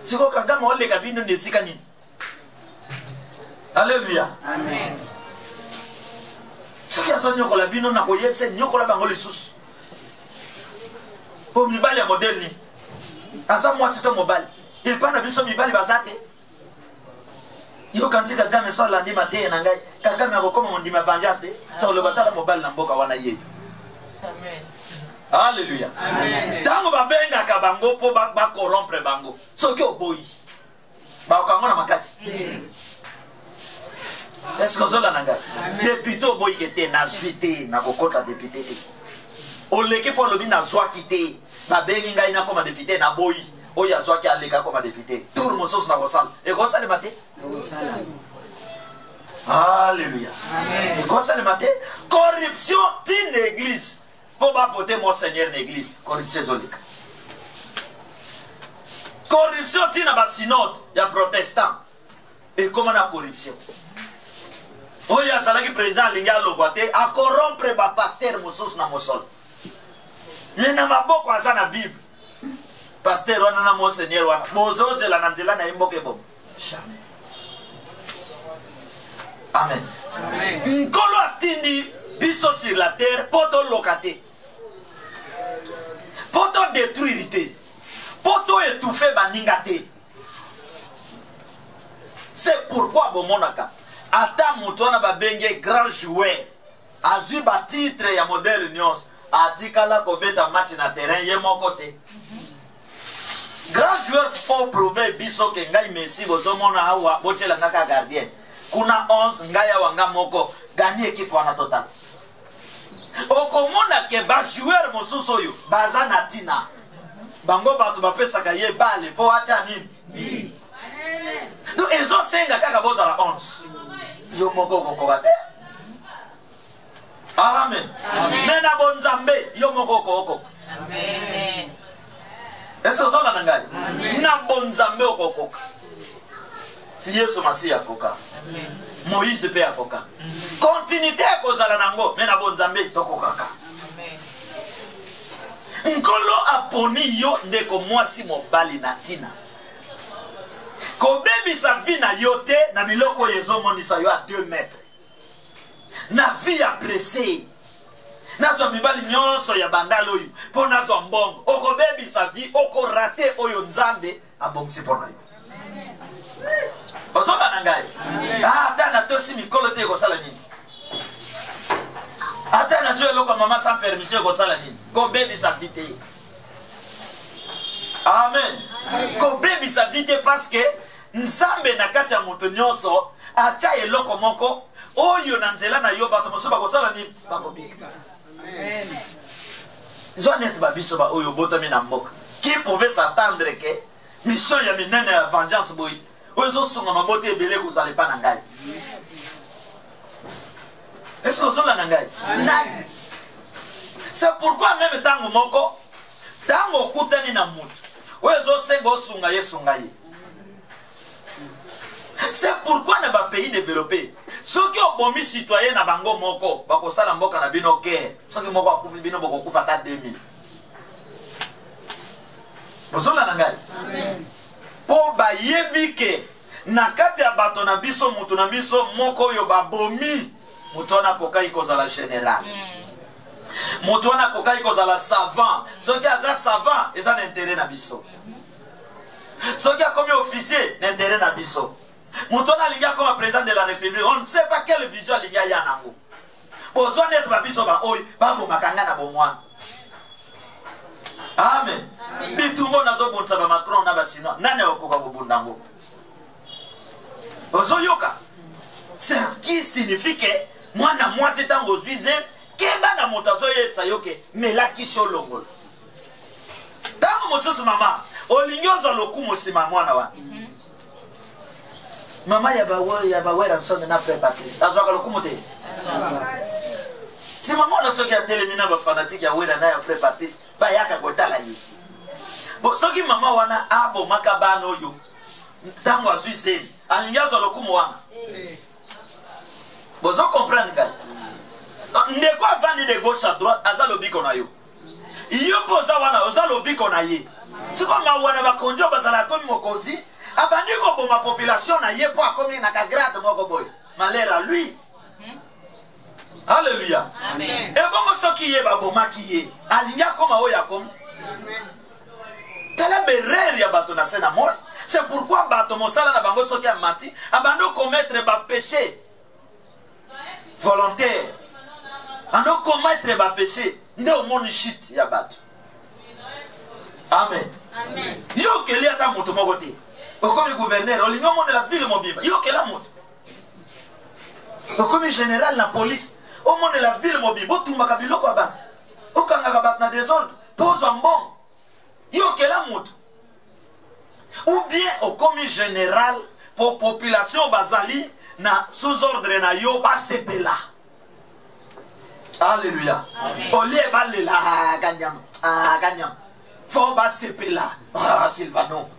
Speaker 3: Siko Kagame ole ka bino nesika nini. Alléluia.
Speaker 4: Amen.
Speaker 3: Ce qui a son nyokola bino na koyebse nyokola bango lisusu. Po mibali ya modèle ni. Asa mwasi to mobile. Il pas na biso mibali bazate. Yo kanti Kagame so la ndima te na ngai. Kagame akokoma mondima vengeance te. Sa le batala mobile na mboka wana ye.
Speaker 4: Amen.
Speaker 3: Alléluia.
Speaker 4: Amen.
Speaker 3: Tango babenga ka bango po ba corrompre bango. Soki oboyi. Ba okangona makasi. Est-ce que vous avez député au boy qui était na suite na kokota député o leki pour le bina zwa kité ba benga ina comme député na boy o ya zwa ki aleka comme député tout le monde na kosala et ko sala maté. Alléluia. Amen. Et ko sala maté corruption d'une église pour pas voter mon Seigneur l'église corruption zolika corruption d'une ba synode ya protestant et comment la corruption. Oyo azalaki président linga lobate a corrompre ba pasteur mosusu na mosol. Mais na maboko aza na Bible. Pasteur wana na monseigneur wana bozozela na nzela na imboke bom. Jamais. Amen. Amen. Nkolo atindi biso sur la terre poto lokate. Poto détruire te. Poto étouffer baninga te. C'est pourquoi bomonaka ata moto na babenge grand joueur azui ba titre ya modèle nyons atikala kobeta match na terrain ye moko te. Grand joueur faut prouver biso ke ngai Messi bozomona hawa botela ngaka gardien kuna 11 ngai ya wanga moko gagner équipe wana total okomona ke ba joueur mosusu yo baza na tina bango bato bapesaka ye bale po acha nini donc ezo senga kaka boza la 11 yo moko kokobate. Amen. Mena bonzambe yo moko koko.
Speaker 4: Amen.
Speaker 3: Eso zola nangai. Na bonzambe okoko. Si Yesu Masia koka.
Speaker 4: Amen.
Speaker 3: Moïse pe akoka. Continuité kozala nango mena bonzambe tokokaka.
Speaker 4: Amen.
Speaker 3: Nkolo aponi yo ndeko mwasi mobali na tina. Kobebisa vi na yote na biloko yezo monisa yo a 2 mètres. na vie ya blessé nazo mibali nyonso ya bandalo oyo po nazo mbongo okobebisa vie okorate oyo nzambe abongisi pona yo ozoba na ngai ata na tosi mikolo te kosala nini ata na zo eloko mama sans permission kosala nini kobebisa vie te amen kobebisa vie te parce que nzambe na kati ya moto nyonso atia eloko moko oyo na nzela na yo bato mosusu bakosala nini bakobika zwa neti babiso ba oyo botami na mboka qui pouvait s'attendre que mission ya minene ya vengeance boyi oyo ezosunga mabota ebele kozala epa na ngai est-ce que ozola na ngai c'est pourquoi même ntango moko ntango okutani na mutu oyo ezosenga osunga ye sunga ye. C'est pourquoi dans les pays développés, ceux qui ont bomi citoyens na bango moko, bako sala mboka na bino guerre, ceux qui moko akufi bino bako kufa ta 2000. Bozola na ngai. Amen. Po ba yebike na kati ya bato na biso mutu na biso moko yo ba bomi, mutu na kokai kozala général. Mutu na kokai kozala savant, ceux qui aza savant, ils ont intérêt na biso. Ceux qui a commis officier, n'intérêt na biso. Moutona linga comme président de la République, on ne sait pas quelle vision linga yanango. Besoin d'être babiso ba oy, ba bo makanga na bo mwa. Amen. Bitumbo nazo bonsa ba Macron na ba Chinois, nane okoka bo bundango. Ozo yoka. Ce qui signifie que mwana mwasi tango zuize, kemba na motazo yepsa yoke, mela kisho longo. Tango mosusu mama, olinyozo lokumo sima mwana wa. Mama ya bawera nsonde na frère Patrice azwaka lokumote si mama na soki atelemina ba fanatique ya wera na ya frère Patrice ba yaka kotala yi bo soki mama wana abo makabano yo tango azuise alingazo lokumo wana bozo comprendre ngai ndeko avandi de gauche à droite azalo biko na yo iyo poza wana ozalo biko na ye siko ma wana ba konjo bazala komi mokonzi abandi ko boma population na ye po akomi na ka grade moko boy malheur à lui. Alléluia. Amen. Et bon soki ye ba boma ki ye alinya koma oya komi tala berere ya bato na sena moi. C'est pourquoi bato mosala na bango soki amati abando commettre ba péché volontaire ando commettre ba péché nde omoni shit ya bato. Amen. Amen. Yo keli ata moto moko te comme gouverneur, on lui la ville mobile. Il y a la moto. Comme général la police, on monte la ville mobile. Bon tout makabilo quoi bas. Au kangakabat na désordre. Pose en bon. Il y a la moto. Ou bien au commis général pour population basali na sous ordre na yo ba sepela. Alléluia. Olé balé la gagnam. Ah gagnam. Faut ba sepela. Ah Silvano.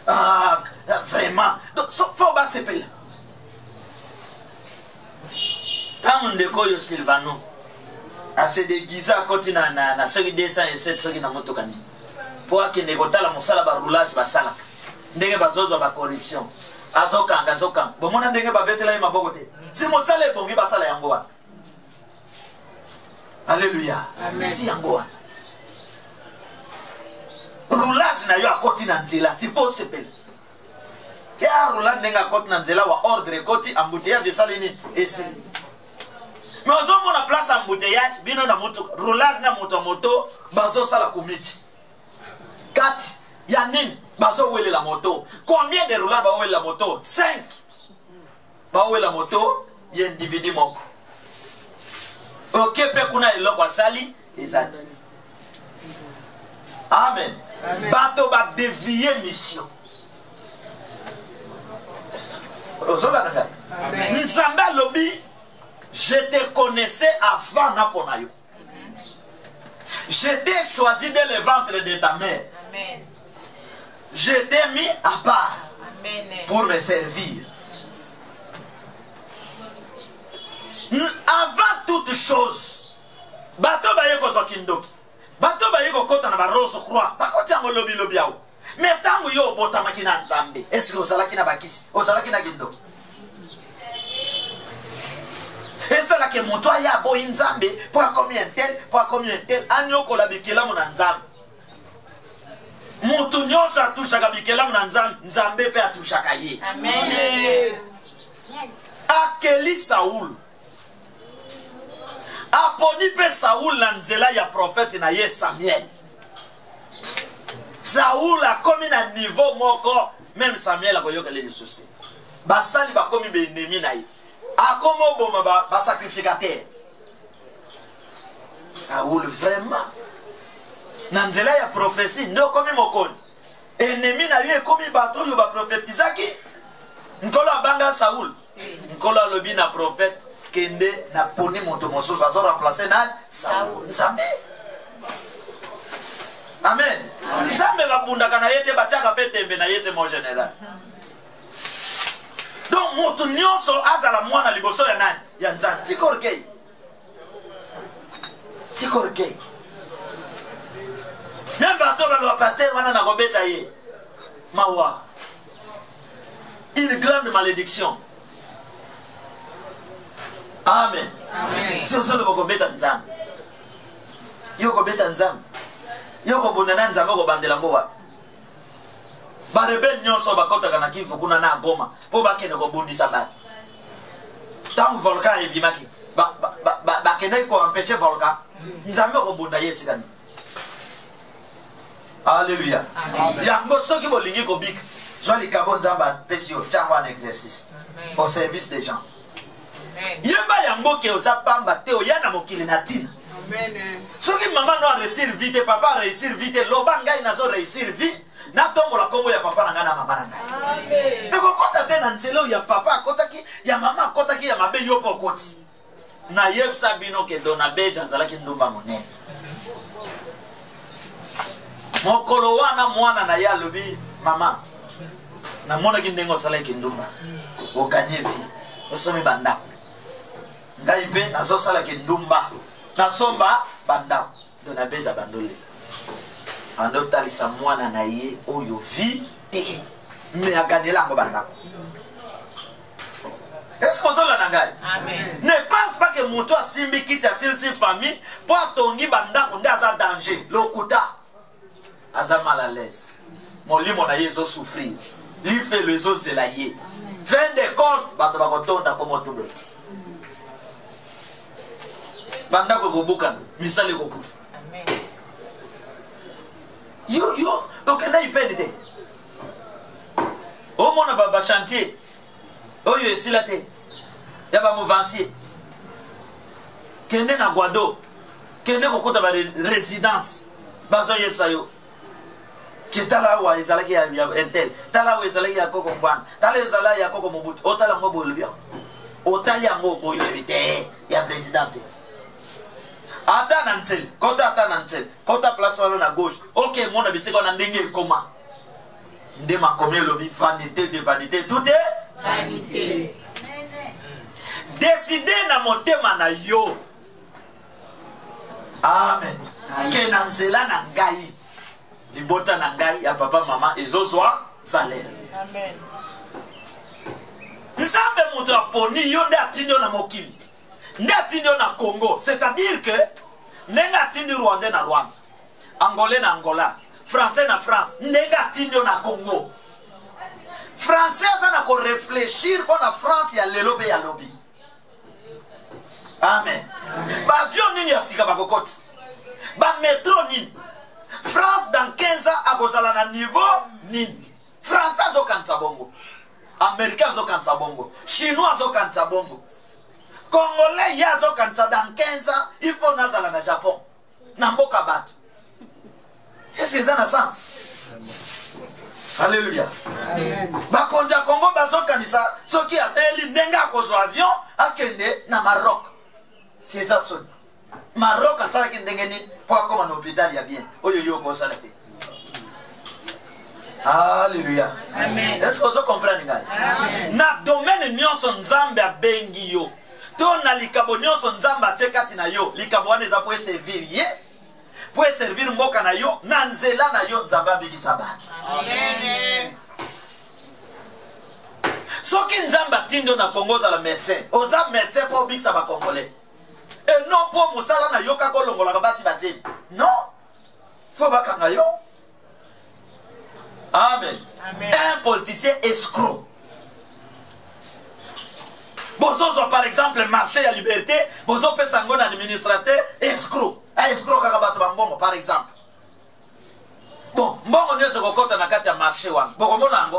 Speaker 3: Ah, vraiment. Donc, faut pas se payer. Quand on décolle au Silvano, à se déguiser à côté na ceux qui descendent et ceux qui n'ont pas tocani. Pour qu'il négocie la moussala ba roulage ba salak. Ndenge ba zozo ba corruption. Azokan. Bon mon ndenge ba betela ima bokote. Si moussala est bongi ba sala yangoa. Alléluia. Amen. Si yangoa. Roulage na yo a koti na nzela, c'est pour se pele. Kia roulage nenga koti na nzela wa ordre koti embouteillage de salini esi. Mais ozo mona place embouteillage bino na moto roulage na moto bazo sala komiti. 4 ya nini bazo wele la moto. Combien de roulage ba wele la moto? 5. Ba wele la moto y individu moko. OK pe kuna eloko sali ezati. Amen. Bato va dévier mission. Nzamba lobi, je te connaissais avant Naponayo. Je t'ai choisi dès le ventre de ta mère. Amen. Je t'ai mis à part. Amen. Pour me servir. Avant toute chose, bato ba yeko zokindoki. Bato ba yeko kota na ba rose croix. Ba kota ngo lobi yao. Mais tango yo bota makina nzambe. Est-ce que osala kina bakisi? Osala kina kindoki. Et ça là que mon toit ya boy nzambe pour combien tel anyoko la bikela mon nzambe. Mutu nyonso atushaka bikela mon nzambe pe atushaka ye.
Speaker 4: Amen.
Speaker 3: Akeli Saoul. Aponi pe Saoul na nzela ya prophète na ye Samuel. Saoul a commis na niveau moko même Samuel a koyoka les ressources. Basali ba komi be ennemi na ye. A komo boma ba sacrificateur. Saoul vraiment na nzela ya prophétie ndo komi mokonzi. Ennemi na ye komi bato yo ba prophétisaki. Nkolo abanga Saoul. Nkolo alobi na prophète kende na poni moto mosusu azo remplacer na Saoul. Nzambe. Amen. Nzambe babundaka na yete bataka pe tembe na yete mon général. Donc moto nyonso azala mwana liboso ya nani? Ya Nzambe. Tikorkei. Tikorkei. Même bato ba pasteur wana na kobeta ye. Mawa. Une grande malédiction. Amen. Amen. Si on se le kobeta Nzambe. Yo kobeta Nzambe. Yo kobundana Nzambe ko bandela ngowa. Ba rebel nyonso bakota kana kifu kuna na Goma. Po bakene ko bundisa ba. Tam volcan ebimaki. Ba kene ko empêcher volcan. Nzambe ko bunda yesi kani. Alléluia. Yango soki bolingi ko bik. Jean Likabo Nzamba pesio tchangwa un exercice au service des gens. Yeba yango ke ozapamba te oyana mokili na tina. Amen. Soki maman no réussir vite, papa réussir vite, loba ngai nazo réussir vite, na tombo la kombo ya papa na ngana mama na ngai. Amen. Peko kota te na nzelo ya papa kotaki, ya mama kotaki ya mabe yo pokoti. Na yebsa bino ke dona beja zalaki ndumba monene. Mokolo wana mwana na ya lobi mama. Na mona ki ndengo salaki ndumba. O gagner vie. O somi banda. Ngai pe nazo salaki ndumba. Na somba banda. Dona beja bandole. Ando talisa mwana na ye oyo vie te. Me aganela ngo banda. Est-ce que cela n'engage? Amen. Ne pense pas que mon toit simbi quitte à cette famille pour tongi banda on a danger. Lokuta. Aza mal à l'aise. Mon lit mon aïe zo souffrir. Il fait les autres c'est l'aïe. Fin de compte, bato bakotonda comme tout. Banda ko gobukan, misali ko kufa. Amen. Yo, donc là il perd des. Au mon baba chantier. Oh yo esilate. Ya ba movancier. Kende na Guado. Kende ko kota ba résidence. Bazo yepsa yo. Kitala wa ezalaki ya entel. Tala wa ezalaki ya koko mbwana. Tala ezalaki ya koko mobutu. Otala ngobo lebia. Otali yango boyo ebite ya présidente. Ata nantel, kota ata nantel. Kota place walo na gauche. OK, mon abiseko na ndenge koma. Nde makomé lobi vanité de vanité, tout est vanité. Décider na motema na yo. Amen. Ke na nzela na ngai. Libota na ngai ya papa mama ezozwa valeur. Amen. Nzambe mutu aponi yo nde atinyo na mokili. Nde atinyo na Congo, c'est-à-dire que nenga atinyo Rwanda na Rwanda. Angolais na Angola, français na France, nenga atinyo na Congo. Français ça ko réfléchir pour la France ya lelo pe ya lobby. Amen. Ba avion nini ya sika bakokoti. Ba métro nini. France dans 15 ans a gozala na niveau nini. Français zo kanza bongo. Américains zo kanza bongo. Chinois zo kanza bongo. Congolais ya zo kanza dans 15 ans il faut nazala na Japon. Na mboka batu. Est-ce que ça a sens? Alléluia. Amen. Ba konja Congo bazo kanisa soki ateli ndenga kozo avion akende na Maroc. C'est ça son. Maroc a ça qui ndengeni pour comme un hôpital ya bien. Oyo yo ko ça te. Alléluia. Amen. Est-ce que vous comprenez ça? Amen. Na domaine nyonso nzambe abengi yo. To na likabo nyonso nzambe achekati na yo. Likabo wana za pour servir ye. Pour servir mboka na yo, na nzela na yo nzambe abiki sabati. Amen. Soki nzamba tindo na Congo za la médecin. Oza médecin pour biksa ba congolais. Et non pour musala na yoka ko longola basi bazé. Non. Faut ba kanga yo. Amen. Amen. Un politicien escroc. Bozo par exemple marché à liberté, bozo pe sango na administrateur escroc. Un escroc kaka bato bambongo par exemple. Bon, mbongo nyezo kokota na kati ya marché wana. Boko mona ngo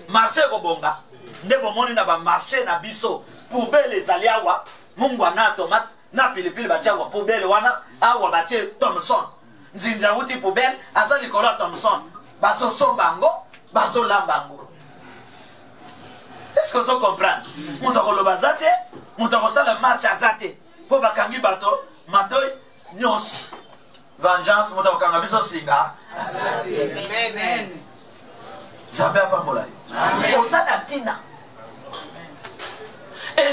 Speaker 3: marché ko bonga. Nde bomoni na ba marché na biso poubelle ezali awa. Mungu ana tomate na pilipili batia kwa poubelle wana awa batie Thomson. Nzinza wuti poubelle azali kola Thomson. Baso sombango, baso lambango. Est-ce que vous comprenez? Moutako lobazate, moutako sala marche azate. Po bakangi bato, matoy nyos. Vengeance, moutako kanga biso singa.
Speaker 4: Amen.
Speaker 3: Zambe apambola. Amen. Ozana tina.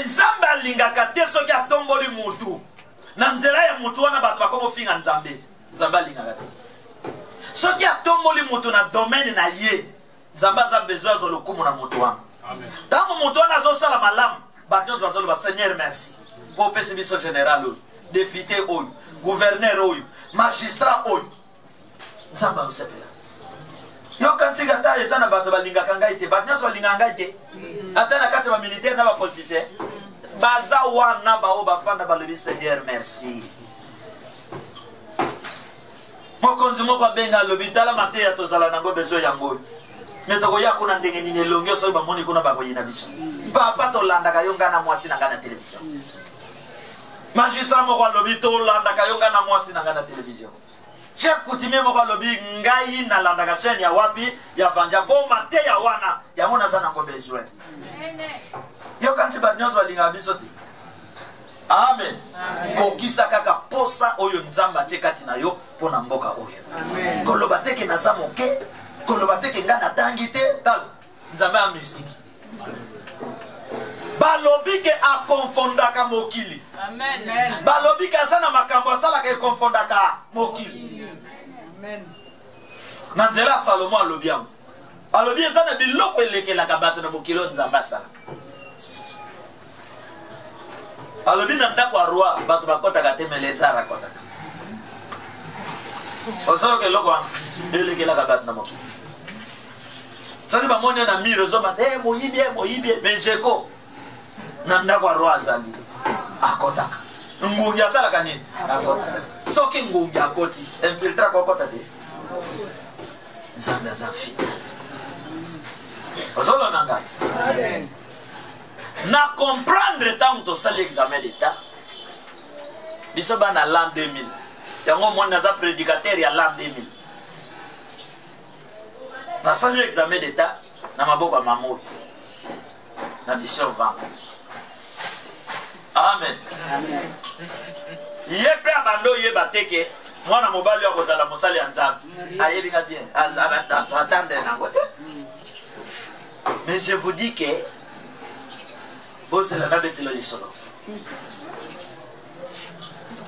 Speaker 3: Nzambe alingaka te soki atomboli mutu. Na nzela ya mutu wana bato bakomo finga nzambe. Nzambe alingaka te. Soki atomboli mutu na domaine na ye. Nzambe aza besoin zo lokumu na mutu wana. Amen. Tango mutu wana zo sala malamu, bato bazolo ba Seigneur merci. Pour pesi biso général oyo, député oyo, gouverneur oyo, magistrat oyo. Nzambe osepela. Yo kantika ta ezana bato balingaka ngai te, bato nyoso balingaka ngai te. Ata na kati ba militaire na ba politicien. Baza wana ba o bafanda balobi Seigneur merci. Mokonzi moko abenga lobi tala mateya tozala nango bezo yango. Metoko ya kuna ndenge nini longyo so ba moni kuna ba koyina biso. Papa to landa ka yonga na mwasi na ngana television. Magistrat moko lobi to landa ka yonga na mwasi na ngana television. Chef coutumier moko lobi ngai na landa ka chaîne ya wapi ya vanja bo mateya wana ya mona sana ngo bezo. Yo kanti ba nyos ba linga biso te. Amen. Kokisa kaka posa oyo nzamba te kati na yo pona mboka oyo. Amen. Koloba teke na zamoke, koloba teke nga na tangi te, tal nzambe a mystique. Balobi ke a confondaka mokili. Amen. Balobi ke asana makambo asala ke confondaka mokili. Amen. Na nzela Salomo alobi yango. Alobi ezana biloko elekelaka bato na mokili nzambe asalaka. Alobi na ndako ya roi bato bakotaka te meleza rakotaka. Osoro ke loko elekelaka bato na mokili. Soki bamoni na miro zoma te moyibie menjeko na ndako ya roi azali akotaka. Ngungi asalaka nini? Akotaka. Soki ngungi akoti infiltra kwa kota te. Nzambe azafika. Osoro na ngai. Amen. Na comprendre tant to sali examen d'état biso bana l'an 2000 yango mona za prédicateur ya l'an 2000 na sali examen d'état na maboko ya mamoyi na mission 20. Amen. Amen. Yepe abando yeba teke mwana mobali wa kozala mosali ya nzambe ayebi nga bien attendre na ngote. Mais je vous dis que Bozela na betelo lisolo.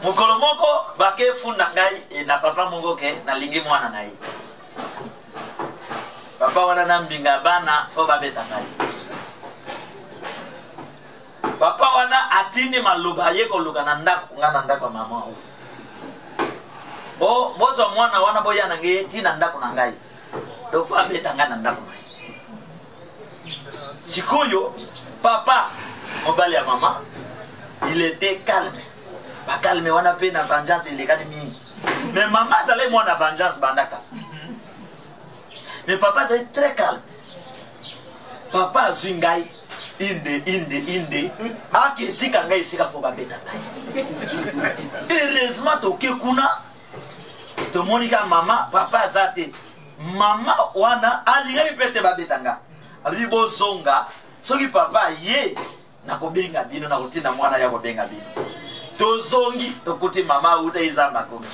Speaker 3: Mokolo moko bake funda ngai na papa moko ke na lingi mwana na ye. Papa wana na mbinga bana fo babeta ngai. Papa wana atini maloba ye ko luka na ndako ngana ndako mama o. Bozo mwana wana boya na ngai tina ndako na ngai. Do fo abeta ngana ndako ngai. Sikoyo papa mobali ya maman, il était calme. Ba calme wana pe na vengeance il est mingi. Mais maman zalé moi na vengeance bandaka. Mais papa c'est très calme. Papa zwingai inde aketika ngai sika fo ba beta ngai. Heureusement to ke kuna to monika mama papa zate. Mama wana alinga pete ba betanga. Ali bozonga soki papa ye na kobenga bino na kotina mwana ya kobenga bino tozongi tokuti mama uta izamba komi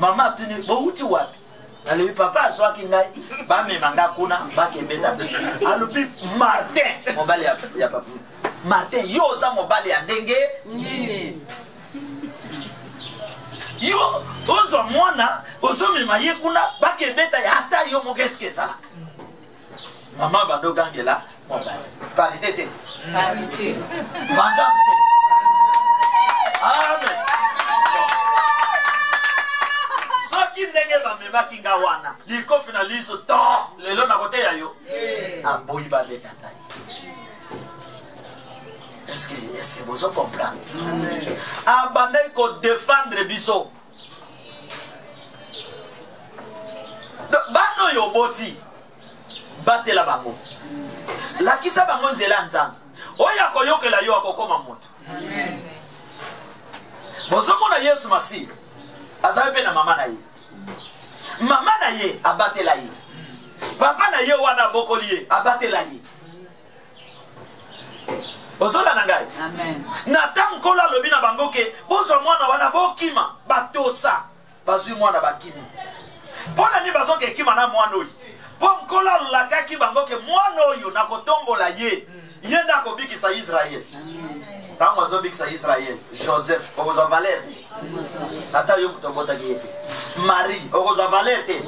Speaker 3: mama tuni bo uti wapi alebi papa azwaki ngai ba memanga kuna ba kembeta alobi Martin mobali ya papa Martin yo za mobali ya ndenge nini yo ozo mwana ozo mema ye kuna ba kembeta ya hata yo mokeske sala Maman bando gangela. Parité.
Speaker 4: Parité.
Speaker 3: Vengeance. Amen. Soki ndenge bamema kinga wana. Liko finalise to. Lelo na kote ya yo. Aboyi ba leta tayi. Est-ce que vous comprenez? Abandonner qu'on défendre biso. Bano yo boti. Bate la bango. La kisa bango nzela nzambe. Oya koyoke la yo akokoma moto. Amen. Bozomo na Yesu Masi. Azabe pe na mama na ye. Mama na ye abate la ye. Papa na ye wana bokoli ye abate la ye. Bozola na ngai. Amen. Na tankola lobi na bango ke bozo mwana wana bokima batosa. Bazui mwana bakimi. Pona ni bazo ke kima na mwana oyi. Po nkola lakaki bango ke mwana oyo na kotombola ye. Yenda ko bikisa Israel. Amen. Tango azo bikisa Israel. Joseph ozo Valère. Ata yo kutombota kiete. Marie ozo Valère.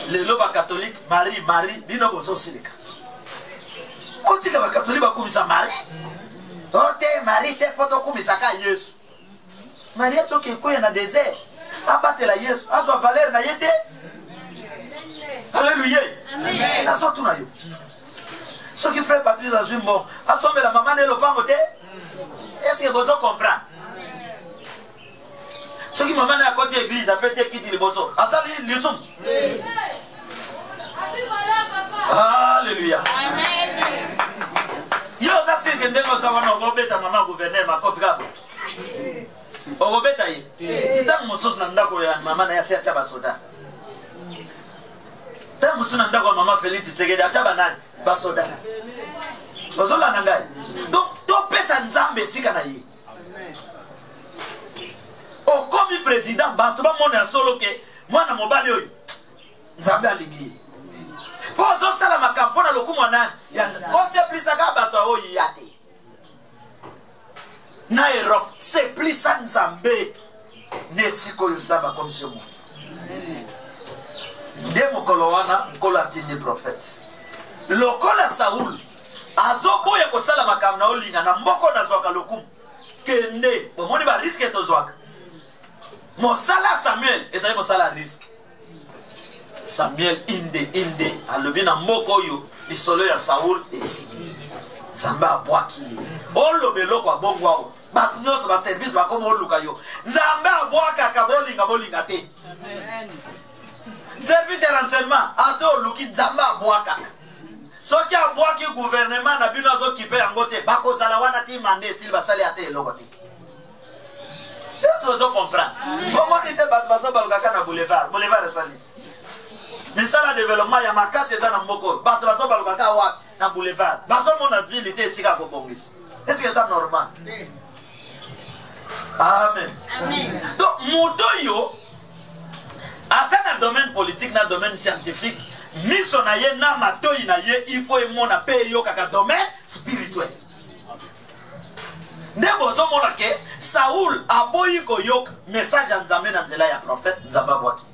Speaker 3: Lelo ba catholique Marie bino bozo silika. Otika ba catholique ba kumisa Marie. Ote Marie te foto kumisa ka Yesu. Marie soki koya na désert. Abate la Yesu. Azo Valère na yete. Alléluia. Amen. C'est la sorte na yo. Ce qui ferait Patrice à Jumbo, assemble la maman et le pangote. Est-ce que vous comprenez? Ce qui maman est à côté de l'église, après c'est qui dit le bosso. Asali l'isum. Alléluia. Amen. Yo ça c'est que nous avons obéta maman gouverneur ma configable. Obéta yi. Si tant mosos na ndako ya maman na yasi acha basoda. Tant mosos na ndako maman Félix Tsegede acha banani basoda. Basola na ngai. Donc to pesa nzambe sika na yi. O komi président bato ba mona solo ke mwana mobali oyo. Nzambe aligi. Bozo sala makampo na lokumu nani. Ose plisaka bato oyo yate. Na Europe, c'est plus ça nzambe. Ne siko yunzamba comme ce monde. Demo kolowana, nkola tini prophète. Lokola Saoul, azobo ya kosala makamna olinga na mboko na zwaka lokumu. Kende, bomoni ba risque to zwaka. Mosala Samuel, ezali mosala risque. Samuel inde, alobi na mboko yo, lisolo ya Saoul esi. Zamba abwaki. Olobelo kwa bongwao. Ba nyonso ba service ba komo luka yo. Nzambe abwaka ka bolinga te. Amen. Service ya renseignement ato luki nzambe abwaka. Soki abwaki gouvernement na bino zo kipe yango te bako zala wana ti mande sil basali ate eloko te. Yeso zo comprendre. Comment était bazo balukaka na boulevard sali. Misala développement ya makati eza na mboko. Bazo balukaka wa na boulevard. Bazo mona ville te sika ko bongisi. Est-ce que c'est normal? Amen. Amen. Donc, Moutoyo, à ça, dans le domaine politique, dans le domaine scientifique, mission na ye, na matoyi na ye, il faut mon appel yo kaka domaine spirituel. Ndebo zo mona ke Saoul aboyi ko yok message nzambe na nzela ya prophète nzamba bwaki.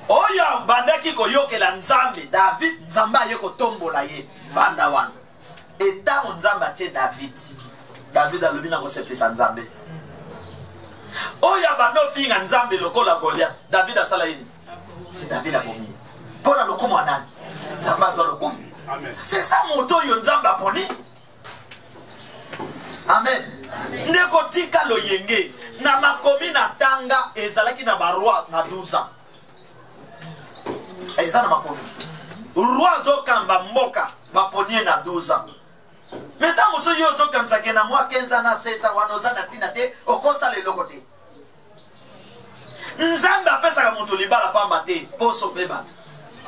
Speaker 3: Oya bandaki ko yok la nzambe David nzamba ye ko tombola ye vanda wana. Et tant nzamba che David a lobina ko sepesa nzambe. Oya bando finga nzambe lokola Goliath. David a sala ini. C'est David a poni. Pona lokumu anani. Nzamba zo lokumu. Amen. C'est ça moto yo nzamba poni. Amen. Ndeko tika lo yenge na makomi na tanga ezalaki na baroi na 12 ans. Ezana makomi. Roi zo kamba mboka baponi na 12 ans. Maintenant, monsieur Yozo Kamsake na moi 15 ans, 16 ans, wanoza na tina te, okosa le logo te. Nzambe apesa ka moto libala pamba te, po sauver bato.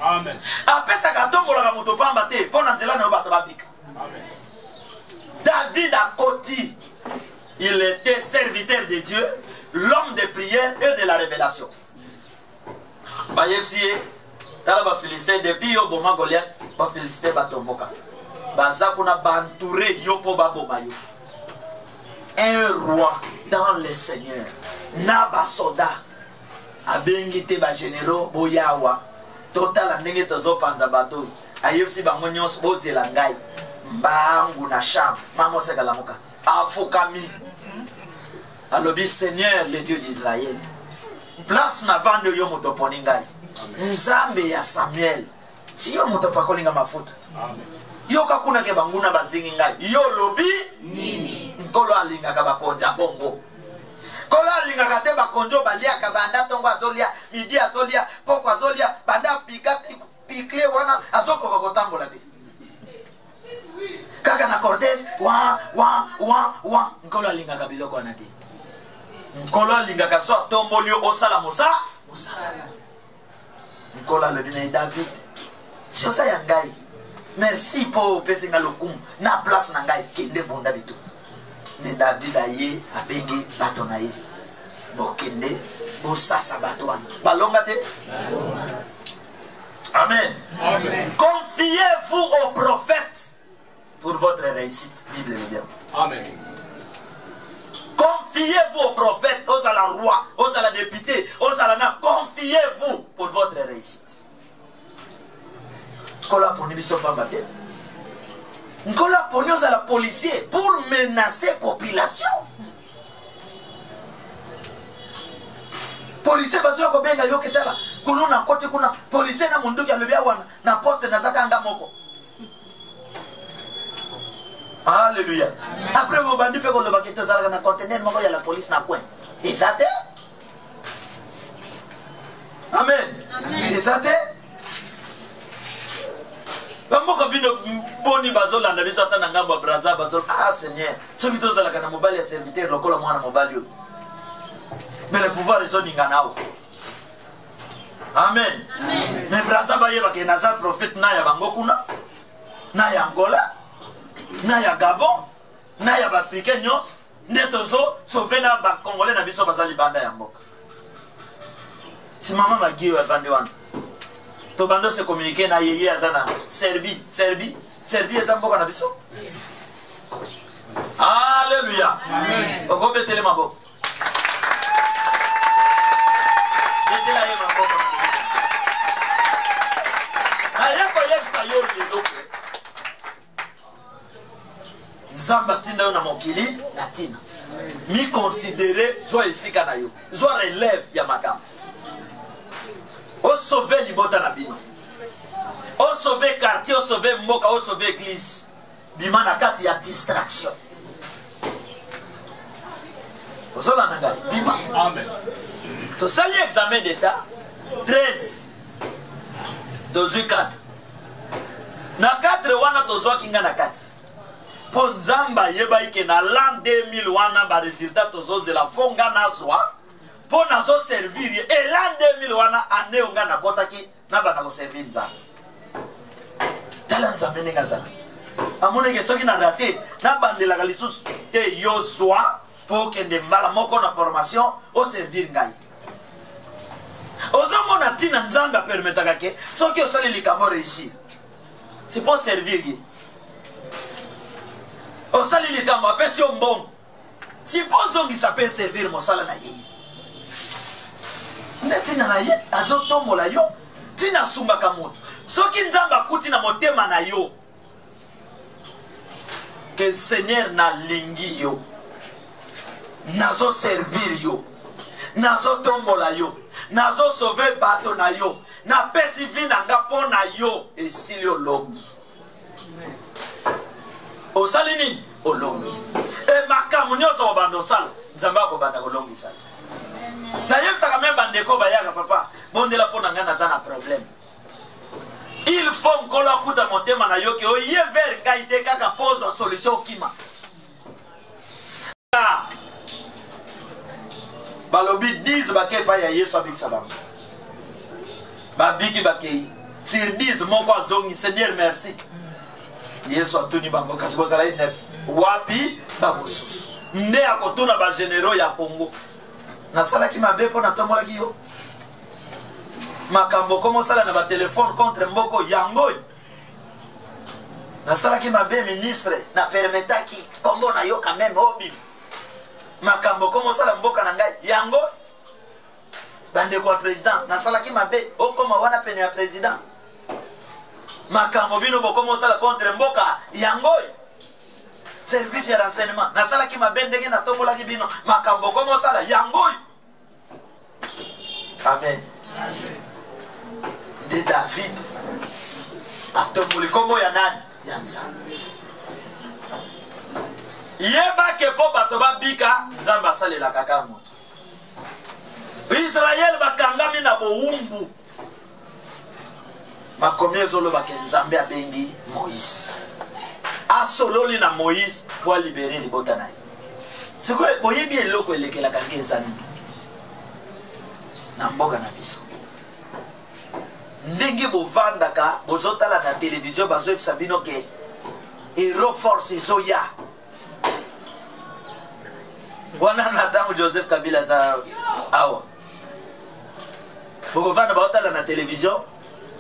Speaker 3: Amen. Apesa ka tombola ka moto pamba te, po na nzela na bato babika. Amen. David a koti, il était serviteur de Dieu, l'homme de prière et de la révélation. Ba yepsiye, tala ba Philistin depuis yo boma Goliath, ba Philistin ba tomboka. Bazakuna bantouré yopo babomayo. Un roi dans les seigneurs. Naba soda. Abengite ba généraux boyawa. Total ndenge tozo panza bato. ayebisi bango nyonso bozela ngai mbangu na chambre mama osekala moka afukami alobi Seigneur le Dieu d'Israël place na vande yo moto poni ngai nzambe ya Samuel si yo moto pakoli nga mafuta yo kakuna ke banguna bazingi ngai yo lobi nini nkolo alingaka bakonja bongo kolo alingaka te bakonjo baliaka banda tongo azolia midi azolia poko azolia banda pikle wana azokoka kotambola te kaka na cortège wa nkolo alingaka biloko wana te nkolo alingaka so tomboli osala mosala nkolo alobi na David si oza ya ngai merci po opesi nga lokumu na place na ngai kende bunda bitu ne David aye abengi bato na ye bokende bosasa bato wana balonga te amen. Confiez-vous au prophète pour votre réussite. Bible est bien.
Speaker 5: Amen.
Speaker 3: Confiez-vous au prophète, aux à la roi, aux à la députée, aux à la na. Confiez-vous pour votre réussite. Nkola poni biso pambate. Nkola poni aux à la policier pour menacer population. Policier baso ko benga yo ketala. Kuluna kote kuna policier na munduki alobia wana na poste na zaka anga moko. Alléluia. Après vous bandi pe ko le bakete zala na conteneur moko ya la police na coin. Ezate? Amen. Ezate? Bamoko bino boni bazolanda biso ata na ngambo braza bazol ah Seigneur. Soki tozala kana mobali ya serviteur lokola mwana mobali yo. Mais le pouvoir est son inganao. Amen. Amen. Mais braza ba yeba ke naza prophète na ya bangokuna, na ya Angola, na ya Gabon, na ya Africain nyos, netozo sauver na ba Congolais na biso bazali banda ya mboka. Si mama magiwe bande wana. To bando se communiquer na yeye azana Serbie eza mboka na biso. Alléluia. Amen. Oko betele mabo. Zamba tina yo na mokili na tina mi considérer soit ici kana yo soit relève ya makam o sauver libota na bino o sauver quartier o sauver mboka o sauver église bima na kati ya distraction ozola na ngai bima
Speaker 5: Amen.
Speaker 3: to sali examen d'état 13 12 4 na 4 wana tozwa kinga na kati po nzamba yeba ike na l'an 2000 wana ba résultat tozozela fonga nazwa po nazo servir et l'an 2000 wana ane onga na kotaki na bana ko servir nzamba tala nzambe nenga zala amone ke soki na raté na bandela ka lisusu te yozwa po kende mbala moko na formation o servir ngai ozomona tina nzambe permetaka ke soki osali likambo réussir c'est pour servir ye osali likambo apesi yo mbongo suppose ongisa pe servir mosala na ye nde tina na ye azotombola yo tina asumbaka moto soki nzambe akuti na motema na yo ke Seigneur nalingi yo nazo servir yo nazo tombola yo nazo sauver bato na yo na pesi vi na nga po na yo esili olongi osali nini olongi e makamu nyonso obanda osala nzambe akobanda kolongisa nayebisaka me bandeko bayaka papa bondela mpo na ngai naza na problème il faut nkolo akuta motema na yo ke oye vers ngai te kaka kozwa solution okima balobi 10 bakei epai ya yesu abikisa bango babiki bakei sur 10 moko azongi Seigneur merci yesu atuni bango kasi bozala 9 wapi bakosusu nde akotuna bagénéraux ya Congo nasalaki mabe mpo natombolaki yo makambo komosala na batelefone contre mboko yango nasalaki mabe ministre na permetaki kombo na yo quand même obi makambo komosala mboka na ngai yango bandeko ya président nasalaki mabe okoma wana pene ya président makambo bino bokomo sala contre mboka yangoy service ya renseignement na sala ki mabendenge na tombola ki bino makambo komo sala yangoy. Amen. De David atomboli komo ya nani ya Nzambe. Yeba ke po bato babika Nzambe asalela kaka moto. Israel bakangami na bowumbu bakomi ezoloba ke Nzambe abengi Moïse asololi na Moïse po libérer libota na ye. Siko boyebi eloko elekelaka nke ezani na mboka na biso ndenge bovandaka bozotala na télévision bazoyebisa bino ke Hero Force ezoya wana na ntango Joseph Kabila za awa bokovanda baotala na télévision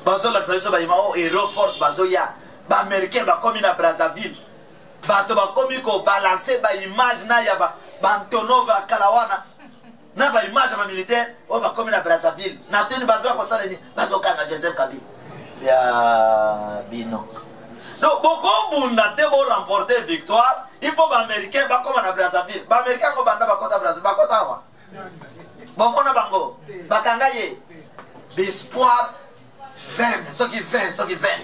Speaker 3: bazolakisa biso bayima o Hero Force bazoya baaméricain bakomi na Brazzaville bato bakomi kobalanse baimage na ya bantonova kala wana na baimage ya bamilitaire oyo bakomi na Brazzaville na teni bazoya kosala nini bazokanga Joseph Kabila ya bino. Donc bokobunda te boremporter victoire il faut baaméricain bakoma na Brazzaville baaméricain ngo banda bakota Brazzaville bakota awa bomona bango bakanga ye d'espoir vain soki vain soki vain.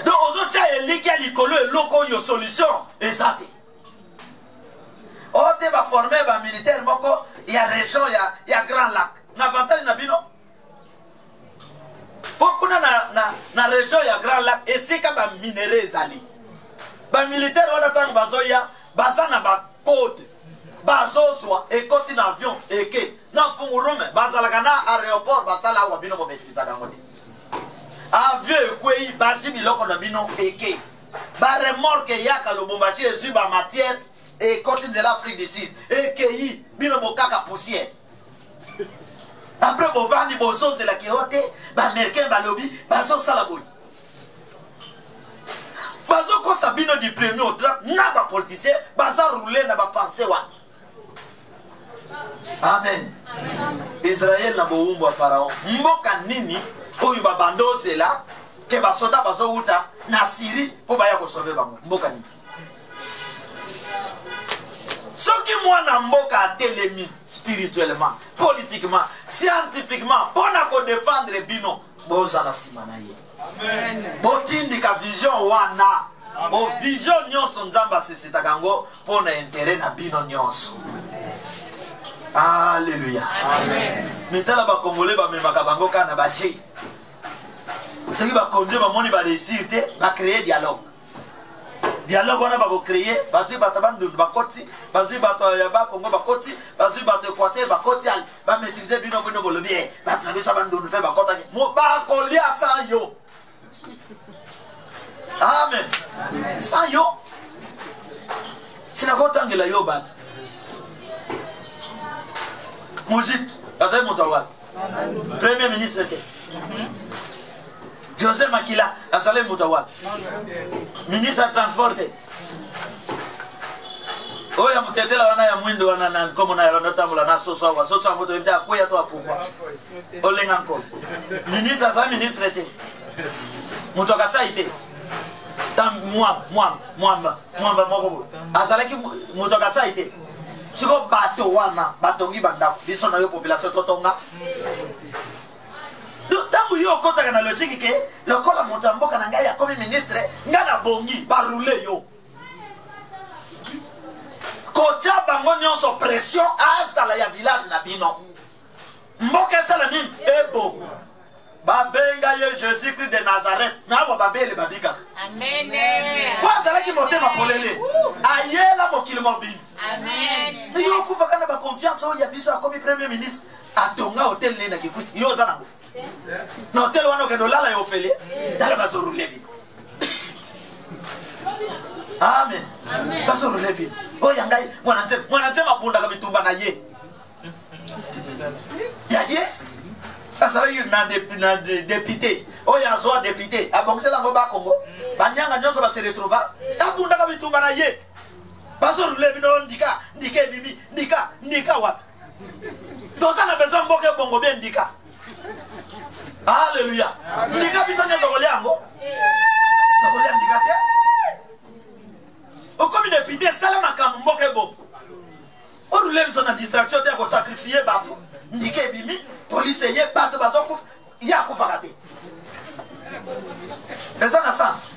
Speaker 3: Donc ozotia eliki ya likolo eloko yo solution ezate ote baforme bamilitaire moko ya région ya Grand Lac na avantage na bino pokuna na région ya Grand Lac esika baminere ezali bamilitaire wana ntango bazoya baza na bakode bazozwa ekoti na avion eke na fungurume bazalaka na aéroport basala awa bino bomaîtrisaka yango te avion ekwei basi biloko na bino eke baremorke yaka lubumbashi ezwi bamatière ekoti de l'Afrique du Sud ekei bino bokaka poussière après bovandi bozozelaki yo te baaméricain balobi bazosala boye bazokosa bino du premier au 30 na bapoliticien baza roule na bapense wana. Amen. Israel na bowumbu wa Farao mboka nini oyo babanda ozela ke basoda bazowuta na Syrie po baya kosove bango mboka nini soki mwana mboka atelemi spirituellement politiquement scientifiquement pona ko défendre bino bozala sima na ye. Amen. Botindika vision wana bo vision nyonso Nzambe asisitaka yango pona intérêt na bino nyonso. Alléluia. Amen. Mitala ba Congolais ba memaka bango kana ba je. Soki ba konje ba moni ba réussir te ba créer dialogue. Dialogue wana ba ko créer bazui bato bandu ba koti, bazui bato ya ba Congo ba koti, bazui bato Équateur ba koti al ba maîtriser bino bino bolobi e bato na biso bandu pe ba kota mo ba ko lia sa yo. Amen. Sa yo. Sina ko tangela yo ba. Moujit, Azay Moutawad, Premier ministre était. José Makila, Azay Moutawad, ministre de transport. Oh, ya mutete la wana ya mwindo wana na komo na ya notamula na soso moto ente akoya to apukwa. Olenga nko. Ministre Azay ministre était. Mutokasa ite. Tam mwamba moko. Azalaki mutokasa ite. Siko bato wana batongi bandako biso na yo population totonga tangu yo kotaka na logique ke lokola moto mboka na ngai ya komi ministre nga na bongi barule yo kotia bango nyonso pression azala ya village na bino mboka esala nini ebo babenga ye Jésus-Christ de Nazareth na wa babele babika. Amen. Kwa azalaki motema polele ayela mokili mobile. Amen. Mais yo kufa kana ba confiance o ya biso akomi premier ministre atonga hotel ne na Kikuti yo zana ngo na hotel wana ke dolala yo fele dala bazoro lebi. Amen. Bazoro lebi o yangai mwana ntema bunda ka bitumba na ye ya ye asala yu na député o ya zo député abongisela ngo ba Congo banyanga nyonso ba se retrouver abunda ka bitumba na ye bazoro lebi no ndika mimi ndika wa doza na besoin mboke bongo bien ndika. Alléluia. Ndika biso ne tokoliango. Tokolia ndika te. Okomi député sala makambo mboka bo. Orule biso na distraction te ko sacrifier bato. Ndika ebimi, police ye bato bazoko ya kufaka te. Eza na sens.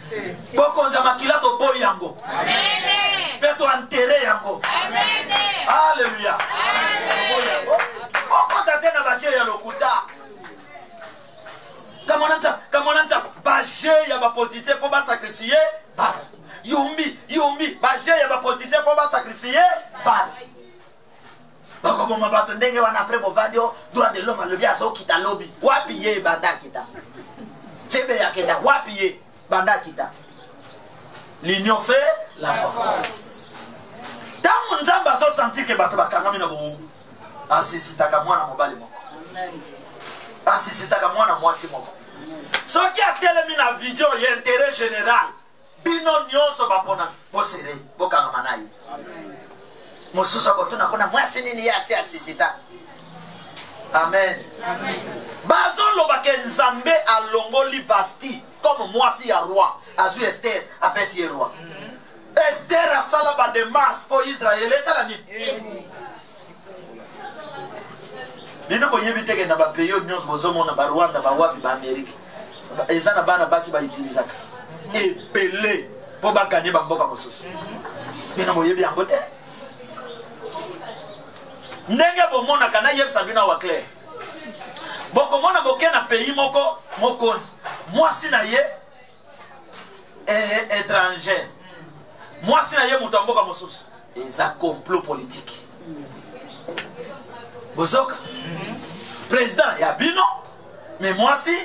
Speaker 3: Boko nza makila to boy yango. Amen. Peto enterrer yango. Amen. Alléluia. Amen. Boko tate na baje ya lokuta. Kamonanta baje ya ba politicien pour ba sacrifier ba. Yumbi baje ya ba politicien pour ba sacrifier ba. Bako bomba bato ndenge wana après bovadio droit de l'homme le bien so kita lobby. Wapi ye banda kita. Tebe ya kita wapi ye banda kita. L'union fait la force. Tant nzamba so sentir que bato bakangami na bo. Asisitaka mwana mobali moko. Asisitaka mwana mwasi moko. Ce qui a tellement la vision et l'intérêt général, bino nyonso bapona bosere bokanga manai. Mosusa kotuna kona mwasi nini yasi asisita. Amen. Amen. Bazo lobake nzambe alongoli Vasti comme mwasi ya roi. Azu Esther apesi roi. Esther a sala ba démarche pour Israël et sala nini. Bino boyebi teke na ba période nyonso bozomo na ba Rwanda ba wapi ba Amerique. Ezana bana basi ba utilisaka epele po bakanye bamboka mosusu. Bino boyebi yango te. Ndenge bomona kana yebisa bino wa clair. Boko mona boke na pays moko mokonzi. Mwasi na ye étranger. Mwasi na ye mutu mboka mosusu. Eza complot politique. Bozoka président ya bino mais mwasi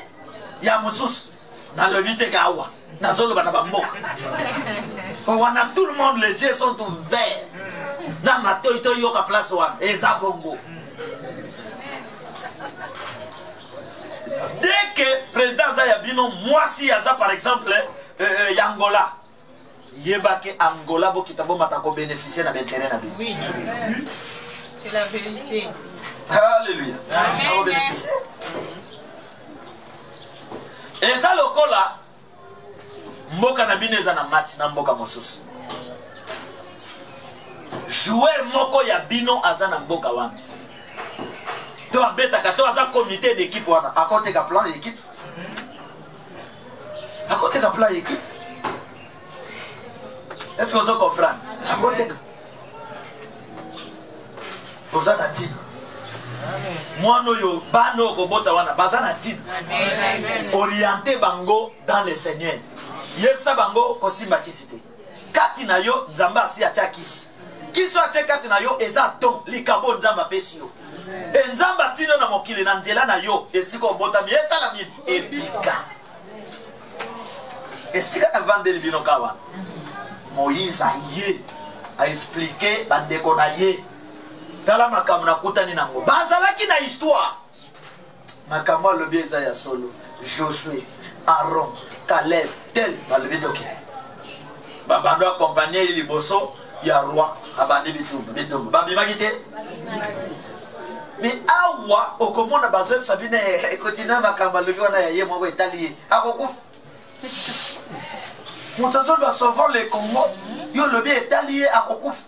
Speaker 3: ya mosusu na lobite gawa na zolo bana bamboka. Wana tout le monde les yeux sont ouverts. Na mato ito yoka place wana eza bongo. Dès que président za ya bino mwasi ya za par exemple Angola. Yebake Angola bo kitabo matako bénéficier na terrain na bino. Oui. C'est la vérité. Alléluia. Amen. Et ça lokola mboka na bino eza na match na mboka mosusu. Joueur moko ya bino aza na mboka wana. To abeta ka to aza comité d'équipe wana. À côté ka plan d'équipe. À côté ka plan d'équipe. Est-ce que vous comprenez? À côté ka. Vous avez dit. Moi yo bano ko bota wana bazana tin. Orienter bango dans le Seigneur. Yebsa bango ko simba kisite. Kati na yo nzamba si atia kisi. Kiso atia kati na yo eza don likabo nzamba pesi yo. E nzamba tino na mokili na nzela na yo esiko bota mi esala mi ebika. Esika na vande libino kawa. Moïse a expliqué bandeko na ye. Tala makambo na kutani nango. Bazalaki na histoire. Makambo le bieza ya solo. Josué, Aaron, Caleb, tel balobi toki. Babando accompagner liboso ya roi abandi bitumba. Babimaki te. Mais awa okomona bazem sabine continue makambo le biona ya ye moko etali. Akokufa. Moutazol va sauver le Congo. Yo le bien etali akokufa.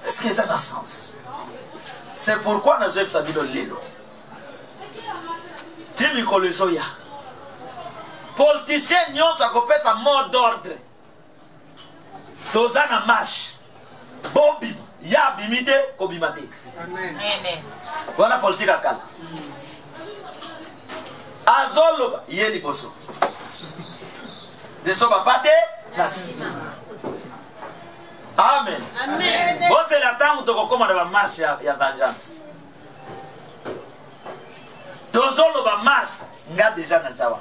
Speaker 3: Est-ce que ça a un sens? C'est pourquoi nous avons salué le Lelo. Timi Kolozoya. Politicien nyon sa kopé sa mot d'ordre. Tozana marche. Bobim. Ya bimite kobimate. Amen. Voilà politique à kala. Azolo yeli boso. Deso bapate nasima. Amen. Amen. Bon, c'est la temps où tu recommandes la marche ya vengeance. Tozolo ba marche nga déjà na sawa.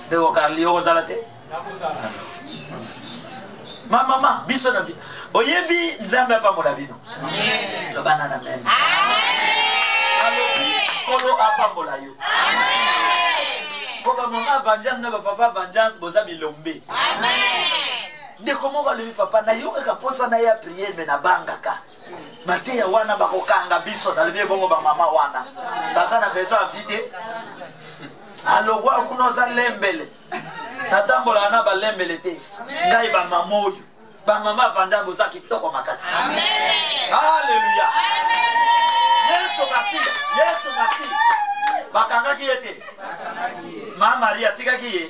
Speaker 3: De okarli ozalate. Maman, biso na bi. Oyebi nzambe pa molabino. Amen. Lo banana amen. Amen. Alobi kolo apambola yo. Amen. Ko ba mama vengeance na ba papa vengeance boza bilombe. Amen. De comment va le papa na yo ka posa na ya prier mais na banga ka mateya wana bakokanga biso na lebi bongo ba mama wana baza na besoin vite alogwa kuna za lembele natambola na ba lembele te ngai ba mama oyo ba mama vandango za kitoko makasi amen haleluya amen Yesu kasi bakanga ki ete mama Maria tika ki ye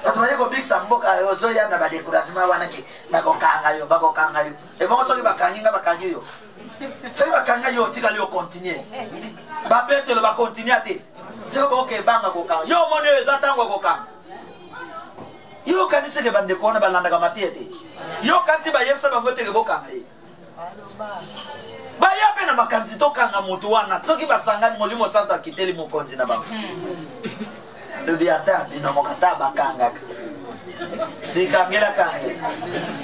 Speaker 3: Oto yego big samboka ozo ya na ba découragement wana ki bakokanga yo e bon so ki bakangi yo so ki bakanga yo tika li o continuer ba petelo ba continuer te siko boke banga kokanga yo moni eza tango kokanga yo kanise ke bande kona balanda ka matiete yo kanti ba yebsa ba ngote ke kokanga ye ba yape na makanti to kanga mutu wana soki basangani molimo santo akiteli mokonzi na bango Biata bino mokata bakanga dikangela kange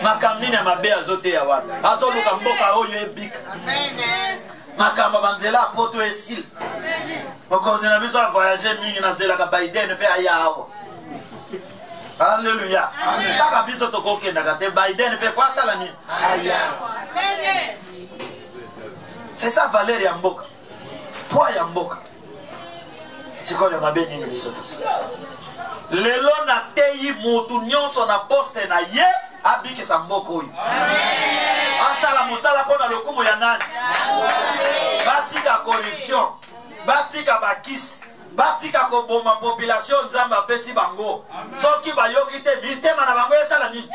Speaker 3: makamnini mabe azote ya wana azoluka mboka oyo ebika amen makamba banzela poto esil mokonzi na biso voyager mingi na zela ka Biden pe ayawo Alléluia amen kaka biso tokokenda kate Biden pe kwa sala nini ayawo amen c'est ça valeur ya mboka poids ya mboka sikoyo mabeni ni biso tusi lelo na teyi mutu nyonso na poste na ye abikisa mboka oyo amen asala musala pona lokumu ya nani batika corruption batika bakisi batika koboma population nzamba pesi bango soki bayoki te mitema na bango esala nini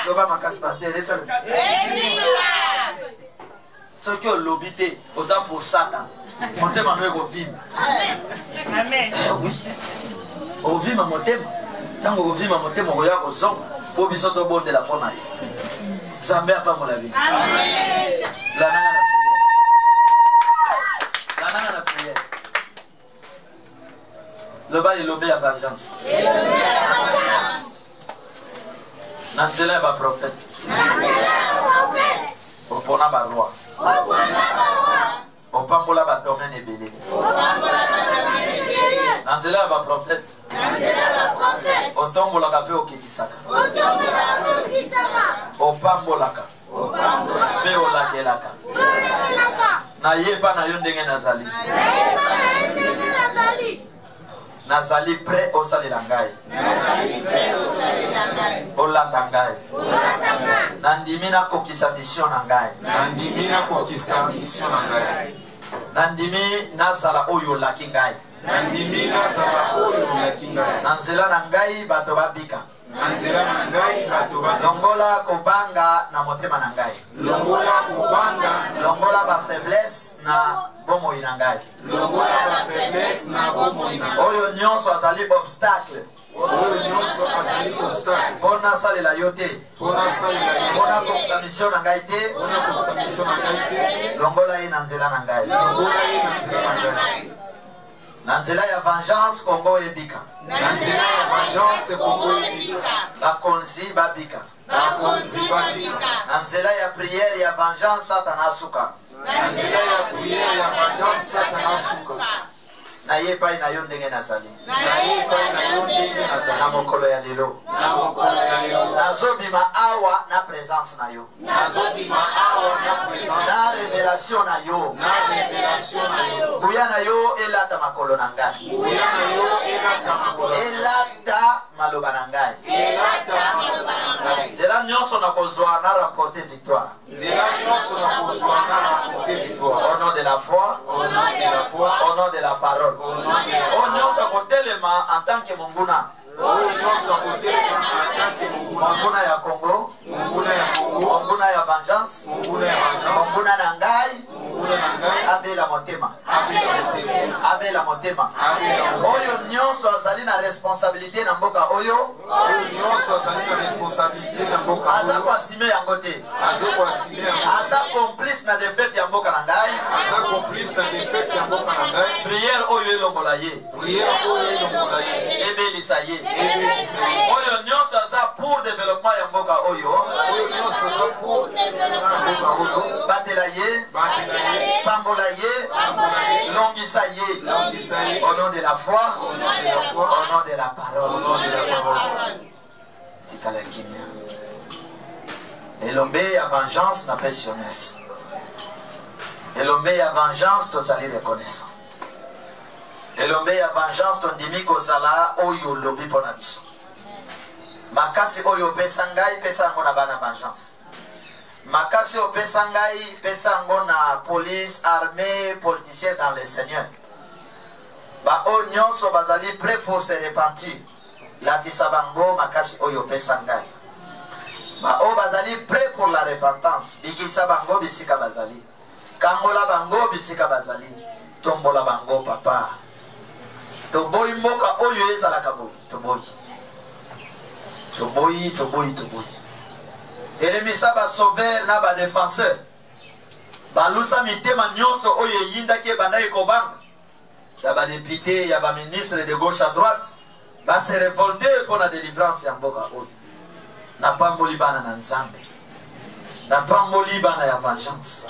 Speaker 3: loba makasi pasteur esala soki olobi te oza pour Satan motema no ekovima amen oui ovima motema tango ovima motema okoya kozonga po biso tobondela mpona ye nzambe apambola bino amen lananga na priere loba elobe ya vengeance na nzela ya baprofete opona baroi opambola ba domaine ebele na nzela ya baprofete otombolaka mpe okitisaka opambolaka mpe olakelaka nayeba na yo ndenge nazali nazali prêt osalela ngai olata ngai nandimi nakokisa mission na ngai nandimi nazala oyo olaki ngai na nzela na ngai bato babika longola kobanga na motema na ngai longola ba faiblesse na bomoi na ngai oyo nyonso azali obstacle mpona salela yo te mpona kokisa mission na ngai te longola ye na nzela na ngai na nzela ya vengeance kongo ebika bakonzi babika na nzela ya priere ya vengeance satana asuka na ye epai na yo ndenge nazali na mokolo ya lelo nazobima awa na présence na yo na révélation na yo nguya na yo elata makolo na ngai elata maloba na ngai nzela nyonso nakozwa na rapporte victoire au nom de la foi au nom de la parole au nyonso kotelema en tant que monguna monguna ya Congo monguna ya vengeance monguna na ngai abela motema oyo nyonso azali na responsabilité na mboka oyo aza koasime yango te aza complice na défaite ya mboka na ngai prière oyo elongola ye ebelisa ye oyo nyonso aza pour développement ya mboka oyo batela ye pambola ye longisa ye au nom de la foi au nom de la parole tikala kimia elombe ya vengeance na pensionnaires. Elombe ya vengeance tozali reconnaissant. Elombe ya vengeance tondimi kozala oyo lobi pona biso. Makasi oyo pesa ngai pesa ngo na bana vengeance. Makasi oyo pesa ngai pesa ngo na police, armée, politiciens dans les seigneurs. Ba o nyonso bazali prêt pour se repentir. La tisabango makasi oyo pesa ngai. Ba o bazali prêt pour la repentance. Bikisa bango bisika bazali. Kangola bango bisika bazali. Tombola bango papa. Toboyi mboka oyo ezalaka boyi. Toboyi. Toboyi, toboyi, toboyi. Elemisa ba sauveur na ba défenseur. Balusa mitema nyonso oyo yindaki banda ekobanga. Ya ba député, ya ba ministre de gauche à droite. Ba se révolter pour la délivrance ya mboka oyo. Na pamboli bana na nzambe. Na pamboli bana ya vengeance.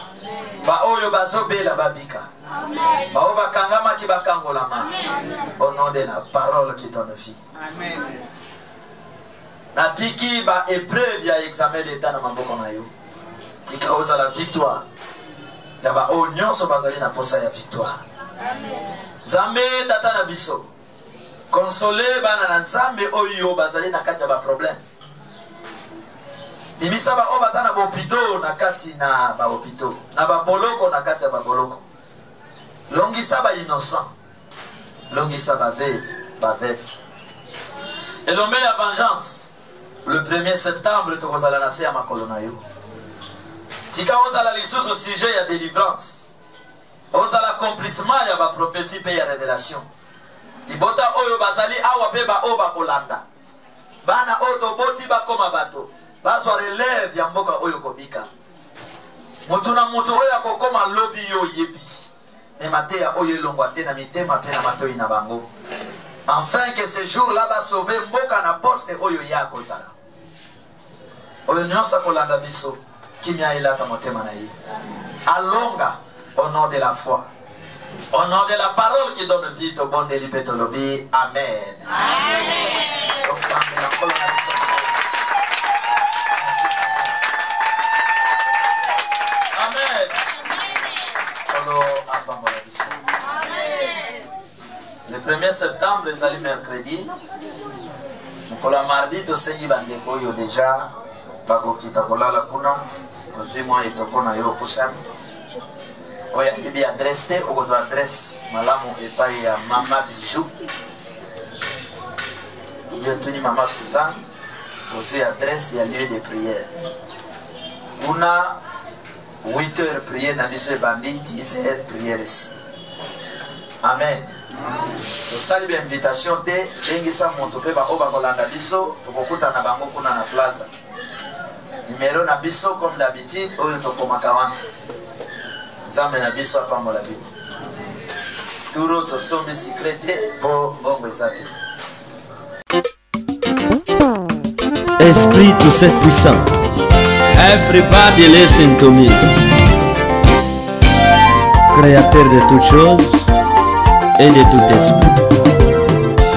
Speaker 3: Ba oyo bazobela babika. Amen. Ba oyo bakangama ki bakangola ma. Au nom de la parole qui donne vie. Amen. Natiki ba épreuve ya examen d'état na maboko na yo. Tika oza la victoire. Ya ba oyo nyonso bazali na posa ya victoire. Amen. Zambe tata na biso. Consoler bana na nzambe oyo bazali na kati ya ba problème. Dimisa ba oyo bazali na bopito na kati na ba opito. Na ba boloko na kati ya ba boloko. Longisa ba innocent. Longisa ba veuve. Et l'homme la vengeance. Le 1er septembre, tu vas aller nasser à ma colonne. Tika ozala lisusu au sujet ya délivrance. Ozala accomplissement ya ba prophétie pe ya révélation. Libota oyo bazali awa pe ba oba kolanda. Bana oto boti ba koma bato. Bazwa relève ya mboka oyo kobika. Mutu na mutu oyo akokoma lobi yo yebi. Emate ya oyo longwa te na mitema pe na matoi na bango. Enfin que ce jour-là va sauver mboka na poste oyo ya kozala. Oyo nyonso kolanda biso kimia ilata motema na ye. Alonga au nom de la foi. Au nom de la parole qui donne vie au bon délibé de l'obé. Amen. Amen. Amen. Le 1er septembre, les allés mercredi. Le mardi, tu sais qu'il va y déjà. Bako kitakola la kuna. Ozimwa itokona yo kusami. Oya bibi adresse te okoto adresse malamu epai ya mama Bijou. Yo tuni mama Suzanne. Ozo adresse ya lieu de prière. Una 8h prière na biso bandi 10h prière ici. Amen. Tosali bi invitation te engisa moto pe ba oba kolanda biso tokokuta na bango kuna na plaza. Numéro na biso comme d'habitude oyo tokomaka wana. Nzambe na biso apambola biso. Turo tosombi secrete po bongo ezaki.
Speaker 1: Esprit tout cette puissant. Everybody listen to me. Créateur de toutes choses et de tout esprit.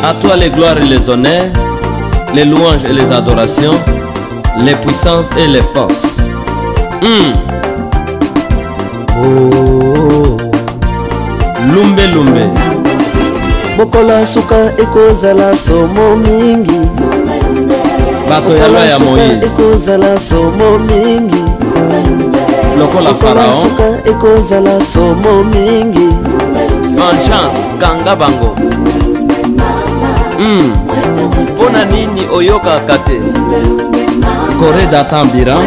Speaker 1: À toi les gloires et les honneurs, les louanges et les adorations, les puissances et les forces.
Speaker 2: Oh,
Speaker 1: Lumbe lumbe.
Speaker 2: Bokola suka ekozala somo mingi.
Speaker 1: Bato ya loi ya Moïse.
Speaker 2: Ekozala somo mingi.
Speaker 1: Lokola Pharaon.
Speaker 2: Suka ekozala somo mingi.
Speaker 1: Vengeance kanga bango. Pona nini oyoka kate. Kore datambira.